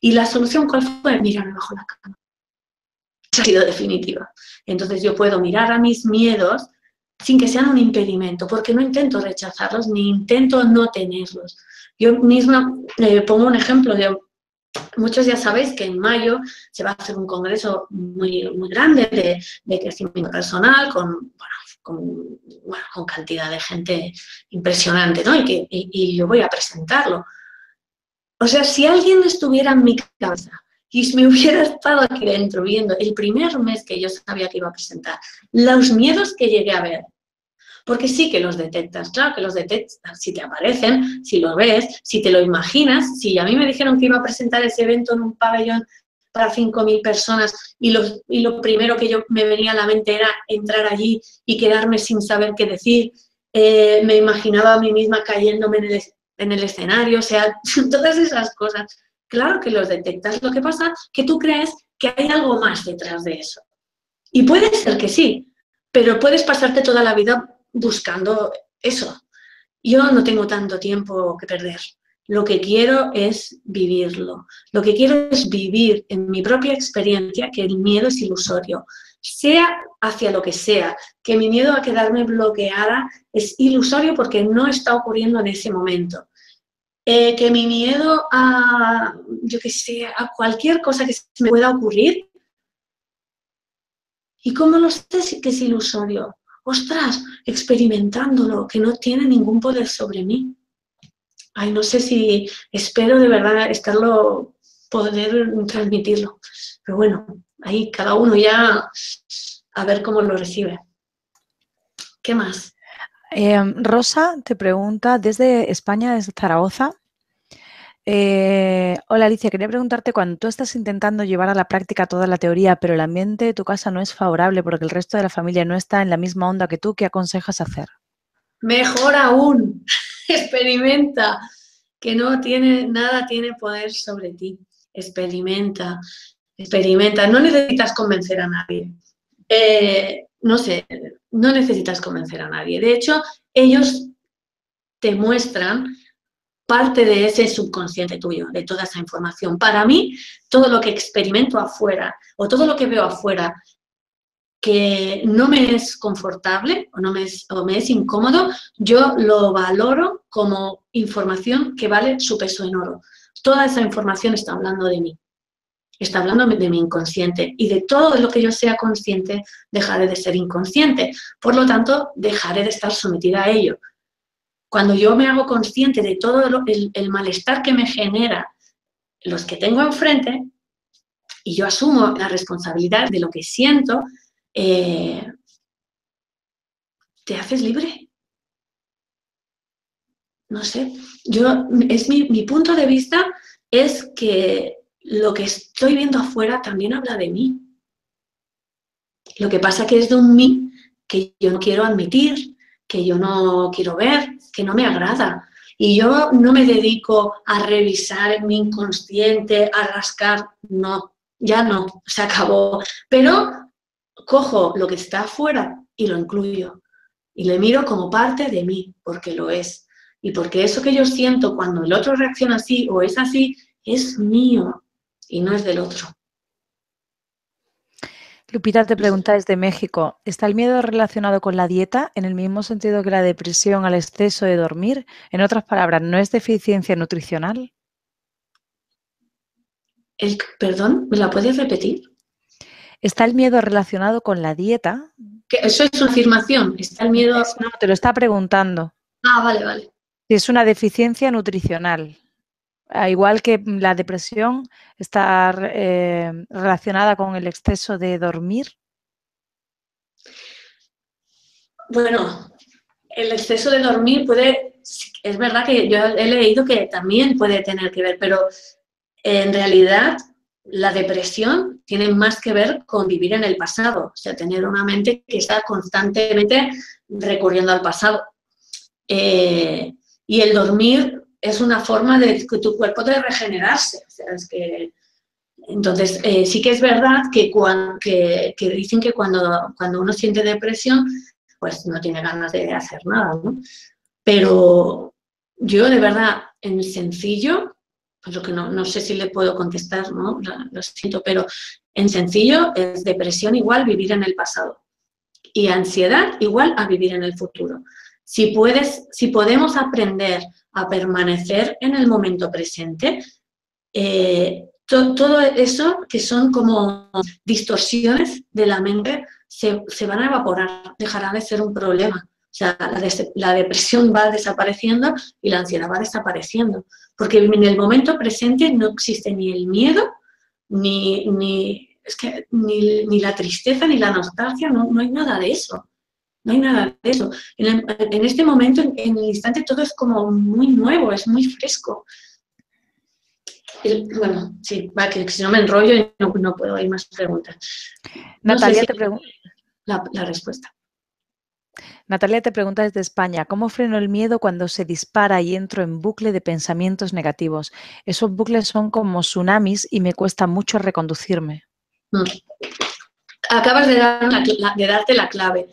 ¿Y la solución cuál fue? Mirar bajo la cama. Ha sido definitiva. Entonces yo puedo mirar a mis miedos sin que sean un impedimento, porque no intento rechazarlos ni intento no tenerlos. Yo misma pongo un ejemplo de, muchos ya sabéis que en mayo se va a hacer un congreso muy, muy grande de crecimiento personal con cantidad de gente impresionante, ¿no? Y yo voy a presentarlo. O sea, si alguien estuviera en mi cabeza y me hubiera estado aquí dentro viendo el primer mes que yo sabía que iba a presentar, los miedos que llegué a ver, porque sí que los detectas, claro que los detectas, si te aparecen, si los ves, si te lo imaginas. Si a mí me dijeron que iba a presentar ese evento en un pabellón para 5.000 personas y lo primero que me venía a la mente era entrar allí y quedarme sin saber qué decir, me imaginaba a mí misma cayéndome en el escenario, o sea, todas esas cosas. Claro que los detectas. Lo que pasa es que tú crees que hay algo más detrás de eso. Y puede ser que sí, pero puedes pasarte toda la vida buscando eso. Yo no tengo tanto tiempo que perder. Lo que quiero es vivirlo. Lo que quiero es vivir en mi propia experiencia que el miedo es ilusorio. Sea hacia lo que sea, que mi miedo a quedarme bloqueada es ilusorio porque no está ocurriendo en ese momento. Que mi miedo a, yo qué sé, a cualquier cosa que se me pueda ocurrir. ¿Y cómo lo sé que es ilusorio? Ostras, experimentándolo, que no tiene ningún poder sobre mí. Ay, no sé si espero de verdad poder transmitirlo. Pero bueno, ahí cada uno ya a ver cómo lo recibe. ¿Qué más? Rosa te pregunta desde España, desde Zaragoza. Hola Alicia, quería preguntarte, cuando tú estás intentando llevar a la práctica toda la teoría, pero el ambiente de tu casa no es favorable porque el resto de la familia no está en la misma onda que tú, ¿qué aconsejas hacer? Mejor aún, experimenta, que nada tiene poder sobre ti. Experimenta. experimenta, no necesitas convencer a nadie. No sé, no necesitas convencer a nadie. De hecho, ellos te muestran parte de ese subconsciente tuyo, de toda esa información. Para mí, todo lo que experimento afuera o todo lo que veo afuera que no me es confortable o me es incómodo, yo lo valoro como información que vale su peso en oro. Toda esa información está hablando de mí, está hablando de mi inconsciente, y de todo lo que yo sea consciente dejaré de ser inconsciente. Por lo tanto, dejaré de estar sometida a ello. Cuando yo me hago consciente de todo el malestar que me genera los que tengo enfrente, y yo asumo la responsabilidad de lo que siento, te haces libre. No sé, mi punto de vista es que lo que estoy viendo afuera también habla de mí. Lo que pasa que es de un mí que yo no quiero admitir, que yo no quiero ver, que no me agrada. Y yo no me dedico a revisar en mi inconsciente, a rascar, no, ya no, se acabó. Pero cojo lo que está afuera y lo incluyo. Y le miro como parte de mí, porque lo es. Y porque eso que yo siento cuando el otro reacciona así o es así, es mío y no es del otro. Lupita te pregunta desde México, ¿está el miedo relacionado con la dieta en el mismo sentido que la depresión al exceso de dormir? En otras palabras, ¿no es deficiencia nutricional? Perdón, ¿me la puedes repetir? ¿Está el miedo relacionado con la dieta? Eso es una afirmación. ¿Está el miedo? No, te lo está preguntando. Ah, vale, vale. Si es una deficiencia nutricional. Igual que la depresión está relacionada con el exceso de dormir. Bueno, el exceso de dormir es verdad que yo he leído que también puede tener que ver, pero en realidad la depresión tiene más que ver con vivir en el pasado, o sea, tener una mente que está constantemente recurriendo al pasado. Y el dormir es una forma de que tu cuerpo de regenerarse. O sea, es que, entonces, sí que es verdad que dicen que cuando uno siente depresión, pues no tiene ganas de hacer nada, ¿no? Pero yo, de verdad, en sencillo, pues lo que no sé si le puedo contestar, ¿no? Lo siento, pero en sencillo es depresión igual vivir en el pasado y ansiedad igual a vivir en el futuro. Si podemos aprender a permanecer en el momento presente, todo eso que son como distorsiones de la mente se van a evaporar, dejará de ser un problema. O sea, la depresión va desapareciendo y la ansiedad va desapareciendo. Porque en el momento presente no existe ni el miedo, ni la tristeza, ni la nostalgia, no hay nada de eso. No hay nada de eso. En este momento, en el instante, todo es como muy nuevo, es muy fresco. Bueno, sí, va, que si no me enrollo y no puedo, hay más preguntas. Natalia, No sé si la respuesta. Natalia te pregunta desde España, ¿cómo freno el miedo cuando se dispara y entro en bucle de pensamientos negativos? Esos bucles son como tsunamis y me cuesta mucho reconducirme. Acabas de darte la clave.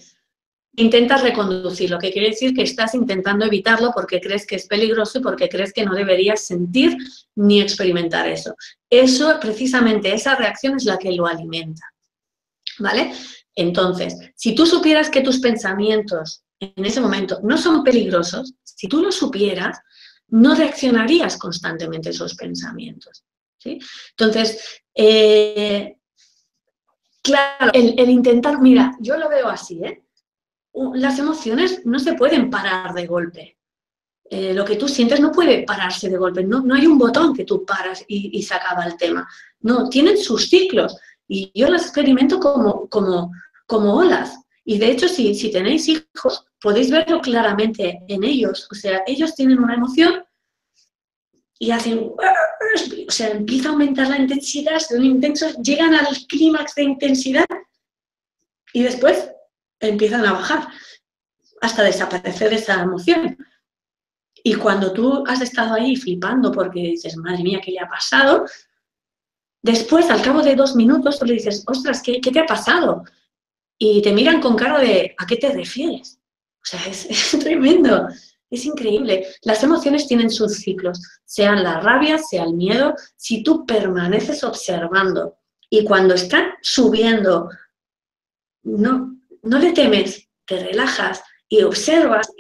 Intentas reconducirlo, que quiere decir que estás intentando evitarlo porque crees que es peligroso y porque crees que no deberías sentir ni experimentar eso. Eso, precisamente, esa reacción es la que lo alimenta, ¿vale? Entonces, si tú supieras que tus pensamientos en ese momento no son peligrosos, si tú lo supieras, no reaccionarías constantemente a esos pensamientos, ¿sí? Entonces, claro, el intentar, mira, yo lo veo así, ¿eh? Las emociones no se pueden parar de golpe. Lo que tú sientes no puede pararse de golpe. No hay un botón que tú paras y se acaba el tema. No, tienen sus ciclos. Y yo las experimento como olas. Y de hecho, si tenéis hijos, podéis verlo claramente en ellos. O sea, ellos tienen una emoción y hacen... O sea, empieza a aumentar la intensidad, son intensos, llegan al clímax de intensidad y después empiezan a bajar hasta desaparecer esa emoción. Y cuando tú has estado ahí flipando porque dices, madre mía, ¿qué le ha pasado? Después, al cabo de 2 minutos, tú le dices, ostras, ¿qué te ha pasado? Y te miran con cara de, ¿a qué te refieres? O sea, es tremendo, es increíble. Las emociones tienen sus ciclos, sean la rabia, sea el miedo. Si tú permaneces observando y cuando están subiendo, no le temes, te relajas y observas,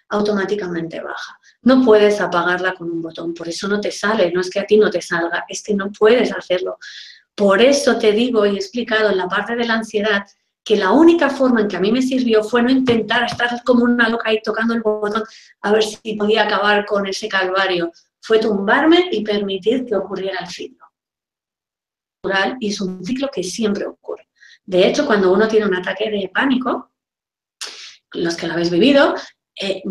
automáticamente baja. No puedes apagarla con un botón, por eso no te sale, no es que a ti no te salga, es que no puedes hacerlo. Por eso te digo y he explicado en la parte de la ansiedad que la única forma en que a mí me sirvió fue no intentar estar como una loca ahí tocando el botón a ver si podía acabar con ese calvario. Fue tumbarme y permitir que ocurriera el ciclo. Y es un ciclo que siempre ocurre. De hecho, cuando uno tiene un ataque de pánico, los que lo habéis vivido,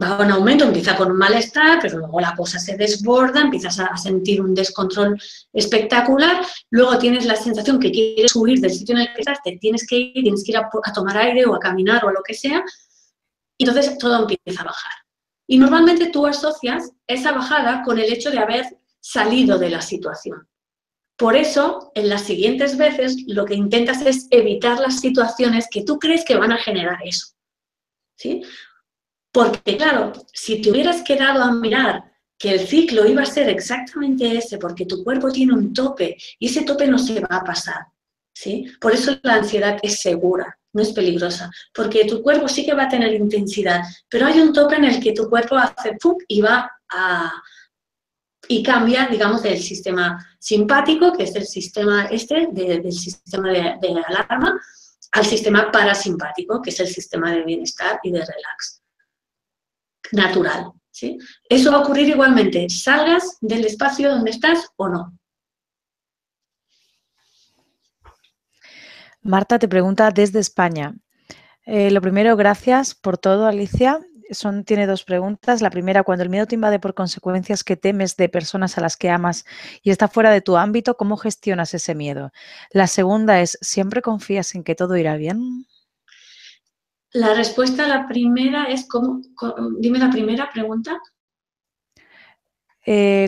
va en aumento, empieza con un malestar, pero luego la cosa se desborda, empiezas a sentir un descontrol espectacular, luego tienes la sensación que quieres huir del sitio en el que estás, te tienes que ir a tomar aire o a caminar o a lo que sea, y entonces todo empieza a bajar. Y normalmente tú asocias esa bajada con el hecho de haber salido de la situación. Por eso, en las siguientes veces, lo que intentas es evitar las situaciones que tú crees que van a generar eso. ¿Sí? Porque, claro, si te hubieras quedado a mirar que el ciclo iba a ser exactamente ese, porque tu cuerpo tiene un tope y ese tope no se va a pasar, ¿sí? Por eso la ansiedad es segura, no es peligrosa, porque tu cuerpo sí que va a tener intensidad, pero hay un tope en el que tu cuerpo hace ¡pum! Y cambia, digamos, del sistema simpático, que es el sistema del sistema de alarma, al sistema parasimpático, que es el sistema de bienestar y de relax natural. ¿Sí? Eso va a ocurrir igualmente, salgas del espacio donde estás o no. Marta te pregunta desde España. Lo primero, gracias por todo, Alicia. Tiene 2 preguntas. La primera, cuando el miedo te invade por consecuencias que temes de personas a las que amas y está fuera de tu ámbito, ¿cómo gestionas ese miedo? La segunda es, ¿siempre confías en que todo irá bien? La respuesta a la primera es, dime la primera pregunta.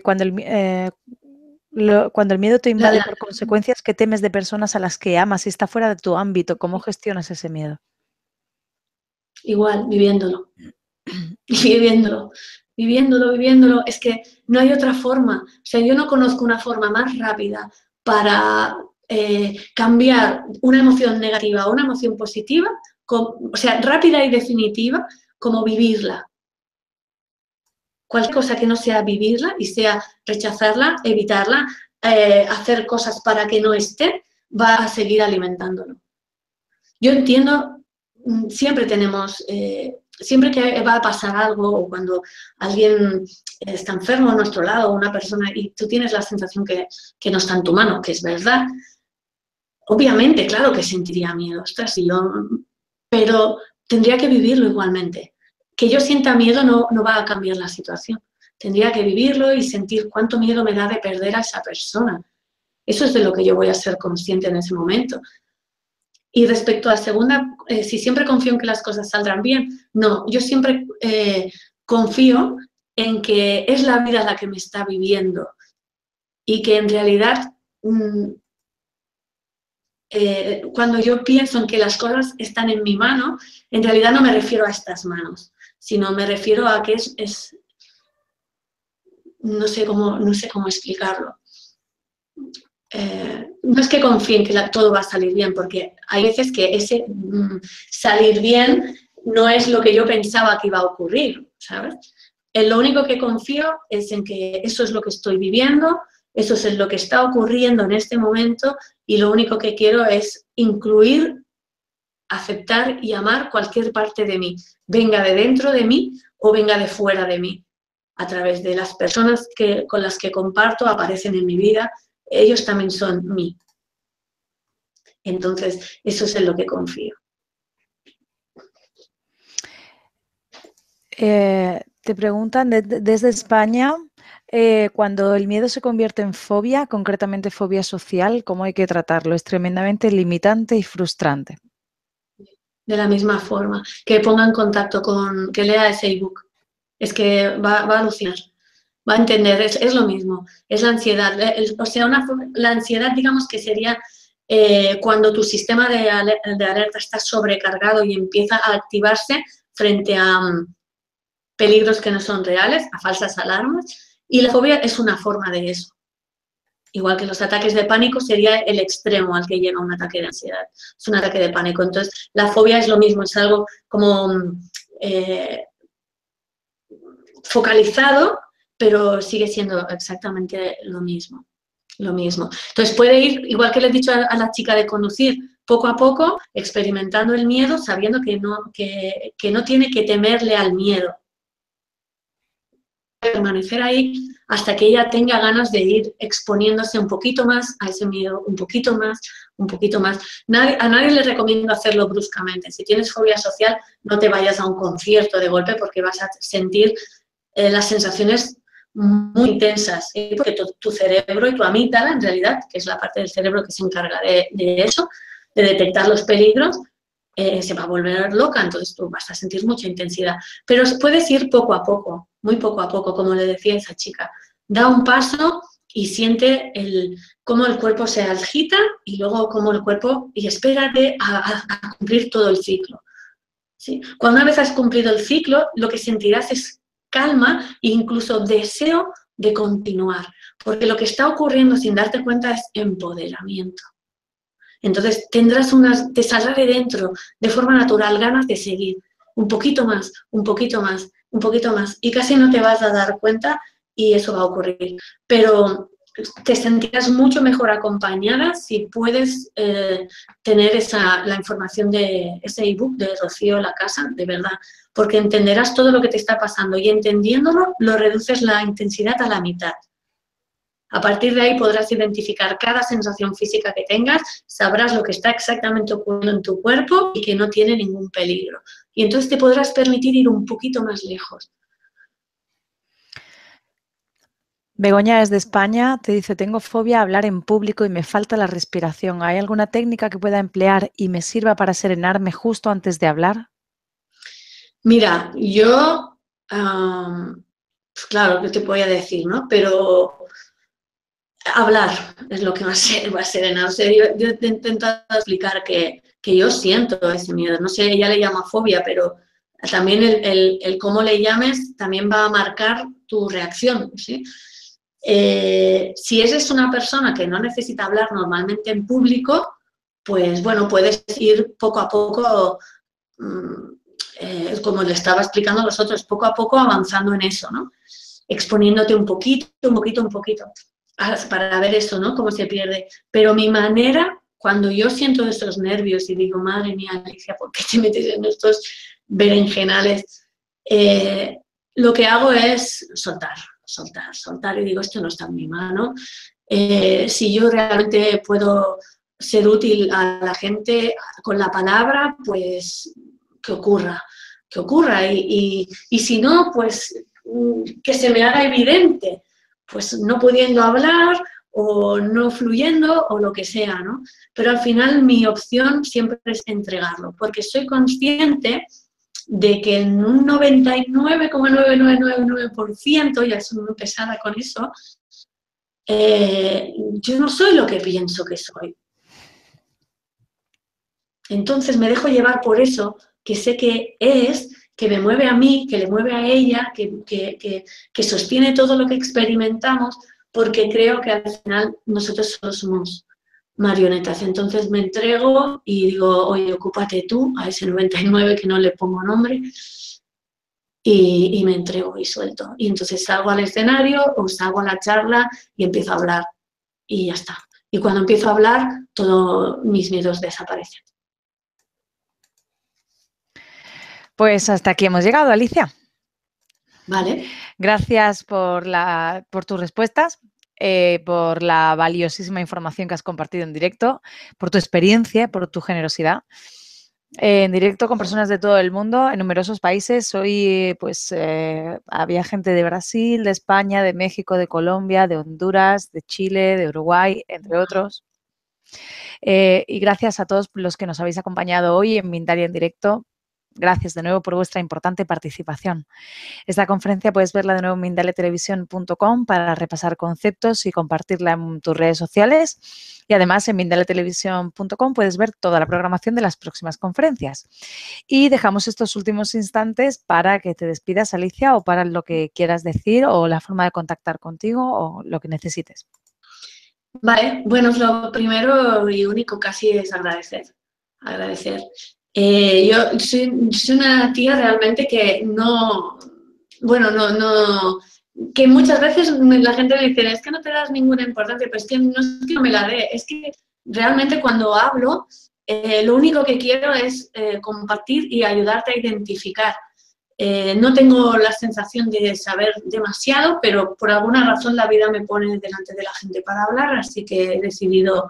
Cuando el miedo te invade por consecuencias que temes de personas a las que amas y está fuera de tu ámbito, ¿cómo gestionas ese miedo? Igual, viviéndolo. Viviéndolo. Es que no hay otra forma. O sea, yo no conozco una forma más rápida para cambiar una emoción negativa a una emoción positiva, o sea, rápida y definitiva, como vivirla. Cualquier cosa que no sea vivirla y sea rechazarla, evitarla, hacer cosas para que no esté, va a seguir alimentándolo. Yo entiendo, siempre que va a pasar algo o cuando alguien está enfermo a nuestro lado, una persona, y tú tienes la sensación que no está en tu mano, que es verdad, obviamente, claro que sentiría miedo, ostras, pero tendría que vivirlo igualmente. Que yo sienta miedo no va a cambiar la situación. Tendría que vivirlo y sentir cuánto miedo me da de perder a esa persona. Eso es de lo que yo voy a ser consciente en ese momento. Y respecto a la segunda, si siempre confío en que las cosas saldrán bien, no, yo siempre confío en que es la vida la que me está viviendo y que en realidad cuando yo pienso en que las cosas están en mi mano, en realidad no me refiero a estas manos, sino me refiero a que no sé cómo explicarlo. No es que confíe en que todo va a salir bien, porque hay veces que ese salir bien no es lo que yo pensaba que iba a ocurrir, ¿sabes? Lo único que confío es en que eso es lo que estoy viviendo, eso es lo que está ocurriendo en este momento y lo único que quiero es incluir, aceptar y amar cualquier parte de mí, venga de dentro de mí o venga de fuera de mí, a través de las personas con las que comparto, aparecen en mi vida, ellos también son mí. Entonces, eso es en lo que confío. Te preguntan desde España, cuando el miedo se convierte en fobia, concretamente fobia social, ¿cómo hay que tratarlo? Es tremendamente limitante y frustrante. De la misma forma, que ponga en contacto que lea ese ebook. Es que va a alucinar. Va a entender, es lo mismo, es la ansiedad. O sea, la ansiedad, digamos que sería cuando tu sistema de alerta está sobrecargado y empieza a activarse frente a peligros que no son reales, a falsas alarmas, y la fobia es una forma de eso. Igual que los ataques de pánico sería el extremo al que llega un ataque de ansiedad. Es un ataque de pánico. Entonces, la fobia es lo mismo, es algo como focalizado, pero sigue siendo exactamente lo mismo. Lo mismo. Entonces, puede ir, igual que le he dicho a la chica de conducir, poco a poco, experimentando el miedo, sabiendo que no tiene que temerle al miedo. Permanecer ahí hasta que ella tenga ganas de ir exponiéndose un poquito más a ese miedo, un poquito más, un poquito más. A nadie le recomiendo hacerlo bruscamente. Si tienes fobia social, no te vayas a un concierto de golpe porque vas a sentir las sensaciones muy intensas, porque tu cerebro y tu amígdala, en realidad, que es la parte del cerebro que se encarga de eso, de detectar los peligros, se va a volver loca, entonces tú vas a sentir mucha intensidad. Pero puedes ir poco a poco, muy poco a poco, como le decía esa chica. Da un paso y siente cómo el cuerpo se agita y luego cómo el cuerpo, y espérate a cumplir todo el ciclo. ¿Sí? Cuando una vez has cumplido el ciclo, lo que sentirás es calma e incluso deseo de continuar, porque lo que está ocurriendo sin darte cuenta es empoderamiento. Entonces te saldrá de dentro de forma natural ganas de seguir un poquito más, un poquito más, un poquito más, y casi no te vas a dar cuenta y eso va a ocurrir. Pero te sentirás mucho mejor acompañada si puedes tener la información de ese ebook de Rocío La Casa, de verdad, porque entenderás todo lo que te está pasando y entendiéndolo lo reduces la intensidad a la mitad. A partir de ahí podrás identificar cada sensación física que tengas, sabrás lo que está exactamente ocurriendo en tu cuerpo y que no tiene ningún peligro. Y entonces te podrás permitir ir un poquito más lejos. Begoña desde España te dice, tengo fobia a hablar en público y me falta la respiración. ¿Hay alguna técnica que pueda emplear y me sirva para serenarme justo antes de hablar? Mira, yo, pues claro, ¿qué te voy a decir, no? Pero hablar es lo que va a serenar. O sea, yo te he intentado explicar que yo siento ese miedo. No sé, ella le llama fobia, pero también el cómo le llames también va a marcar tu reacción, ¿sí? Si eres una persona que no necesita hablar normalmente en público, pues bueno, puedes ir poco a poco, como le estaba explicando a los otros, poco a poco avanzando en eso, ¿no? Exponiéndote un poquito, un poquito, un poquito, para ver eso, ¿no? Cómo se pierde. Pero mi manera, cuando yo siento estos nervios y digo, madre mía, Alicia, ¿por qué te metes en estos berenjenales? Lo que hago es soltar y digo, esto no está en mi mano. Si yo realmente puedo ser útil a la gente con la palabra, pues que ocurra. Y si no, pues que se me haga evidente, pues no pudiendo hablar o no fluyendo o lo que sea, ¿no? Pero al final mi opción siempre es entregarlo, porque soy consciente de que en un 99,9999%, ya soy muy pesada con eso, yo no soy lo que pienso que soy. Entonces me dejo llevar por eso, que sé que me mueve a mí, que le mueve a ella, que sostiene todo lo que experimentamos, porque creo que al final nosotros solo somos marionetas. Entonces me entrego y digo, oye, ocúpate tú, a ese 99 que no le pongo nombre, y me entrego y suelto. Y entonces salgo al escenario o salgo a la charla y empiezo a hablar y ya está. Y cuando empiezo a hablar, todos mis miedos desaparecen. Pues hasta aquí hemos llegado, Alicia. Vale. Gracias por tus respuestas, por la valiosísima información que has compartido en directo, por tu experiencia, por tu generosidad. En directo con personas de todo el mundo, en numerosos países. Hoy pues había gente de Brasil, de España, de México, de Colombia, de Honduras, de Chile, de Uruguay, entre otros. Y gracias a todos los que nos habéis acompañado hoy en Mindalia en directo. Gracias de nuevo por vuestra importante participación. Esta conferencia puedes verla de nuevo en mindaliatelevisión.com para repasar conceptos y compartirla en tus redes sociales. Y además en mindaliatelevisión.com puedes ver toda la programación de las próximas conferencias. Y dejamos estos últimos instantes para que te despidas, Alicia, o para lo que quieras decir o la forma de contactar contigo o lo que necesites. Vale, bueno, lo primero y único casi es agradecer. Yo soy una tía realmente que que muchas veces la gente me dice, es que no te das ninguna importancia, pero es que no es que no me la dé, es que realmente cuando hablo, lo único que quiero es compartir y ayudarte a identificar. No tengo la sensación de saber demasiado, pero por alguna razón la vida me pone delante de la gente para hablar, así que he decidido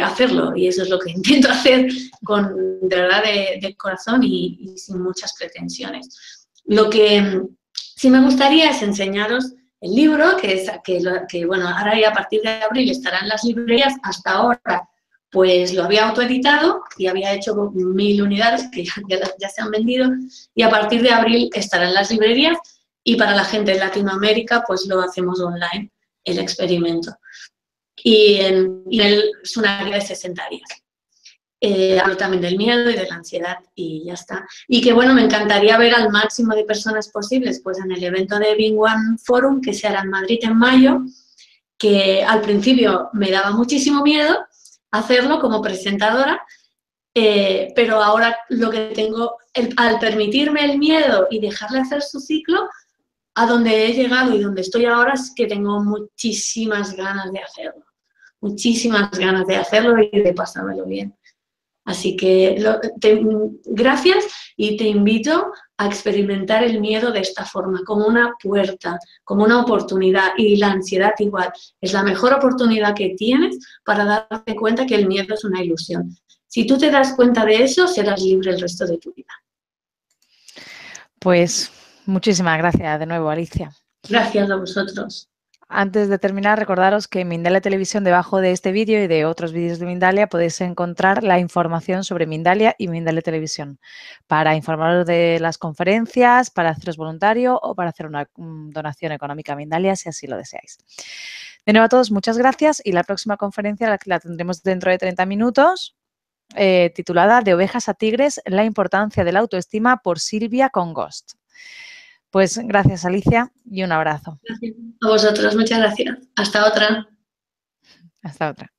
hacerlo y eso es lo que intento hacer de verdad de corazón y sin muchas pretensiones. Lo que sí me gustaría es enseñaros el libro, que bueno, ahora ya a partir de abril estará en las librerías. Hasta ahora pues lo había autoeditado y había hecho 1000 unidades que ya se han vendido y a partir de abril estará en las librerías y para la gente de Latinoamérica pues lo hacemos online, el experimento. Y es una guía de 60 días. Hablo también del miedo y de la ansiedad y ya está. Y que bueno, me encantaría ver al máximo de personas posibles pues en el evento de Being One Forum que se hará en Madrid en mayo, que al principio me daba muchísimo miedo hacerlo como presentadora, pero ahora lo que tengo, al permitirme el miedo y dejarle hacer su ciclo, a donde he llegado y donde estoy ahora es que tengo muchísimas ganas de hacerlo. Muchísimas ganas de hacerlo y de pasármelo bien. Así que gracias y te invito a experimentar el miedo de esta forma, como una puerta, como una oportunidad. Y la ansiedad igual. Es la mejor oportunidad que tienes para darte cuenta que el miedo es una ilusión. Si tú te das cuenta de eso, serás libre el resto de tu vida. Pues muchísimas gracias de nuevo, Alicia. Gracias a vosotros. Antes de terminar, recordaros que en Mindalia Televisión, debajo de este vídeo y de otros vídeos de Mindalia, podéis encontrar la información sobre Mindalia y Mindalia Televisión para informaros de las conferencias, para haceros voluntario o para hacer una donación económica a Mindalia, si así lo deseáis. De nuevo a todos, muchas gracias y la próxima conferencia la tendremos dentro de 30 minutos, titulada De ovejas a tigres, la importancia de la autoestima, por Silvia Congost. Pues gracias, Alicia, y un abrazo. Gracias a vosotros, muchas gracias. Hasta otra. Hasta otra.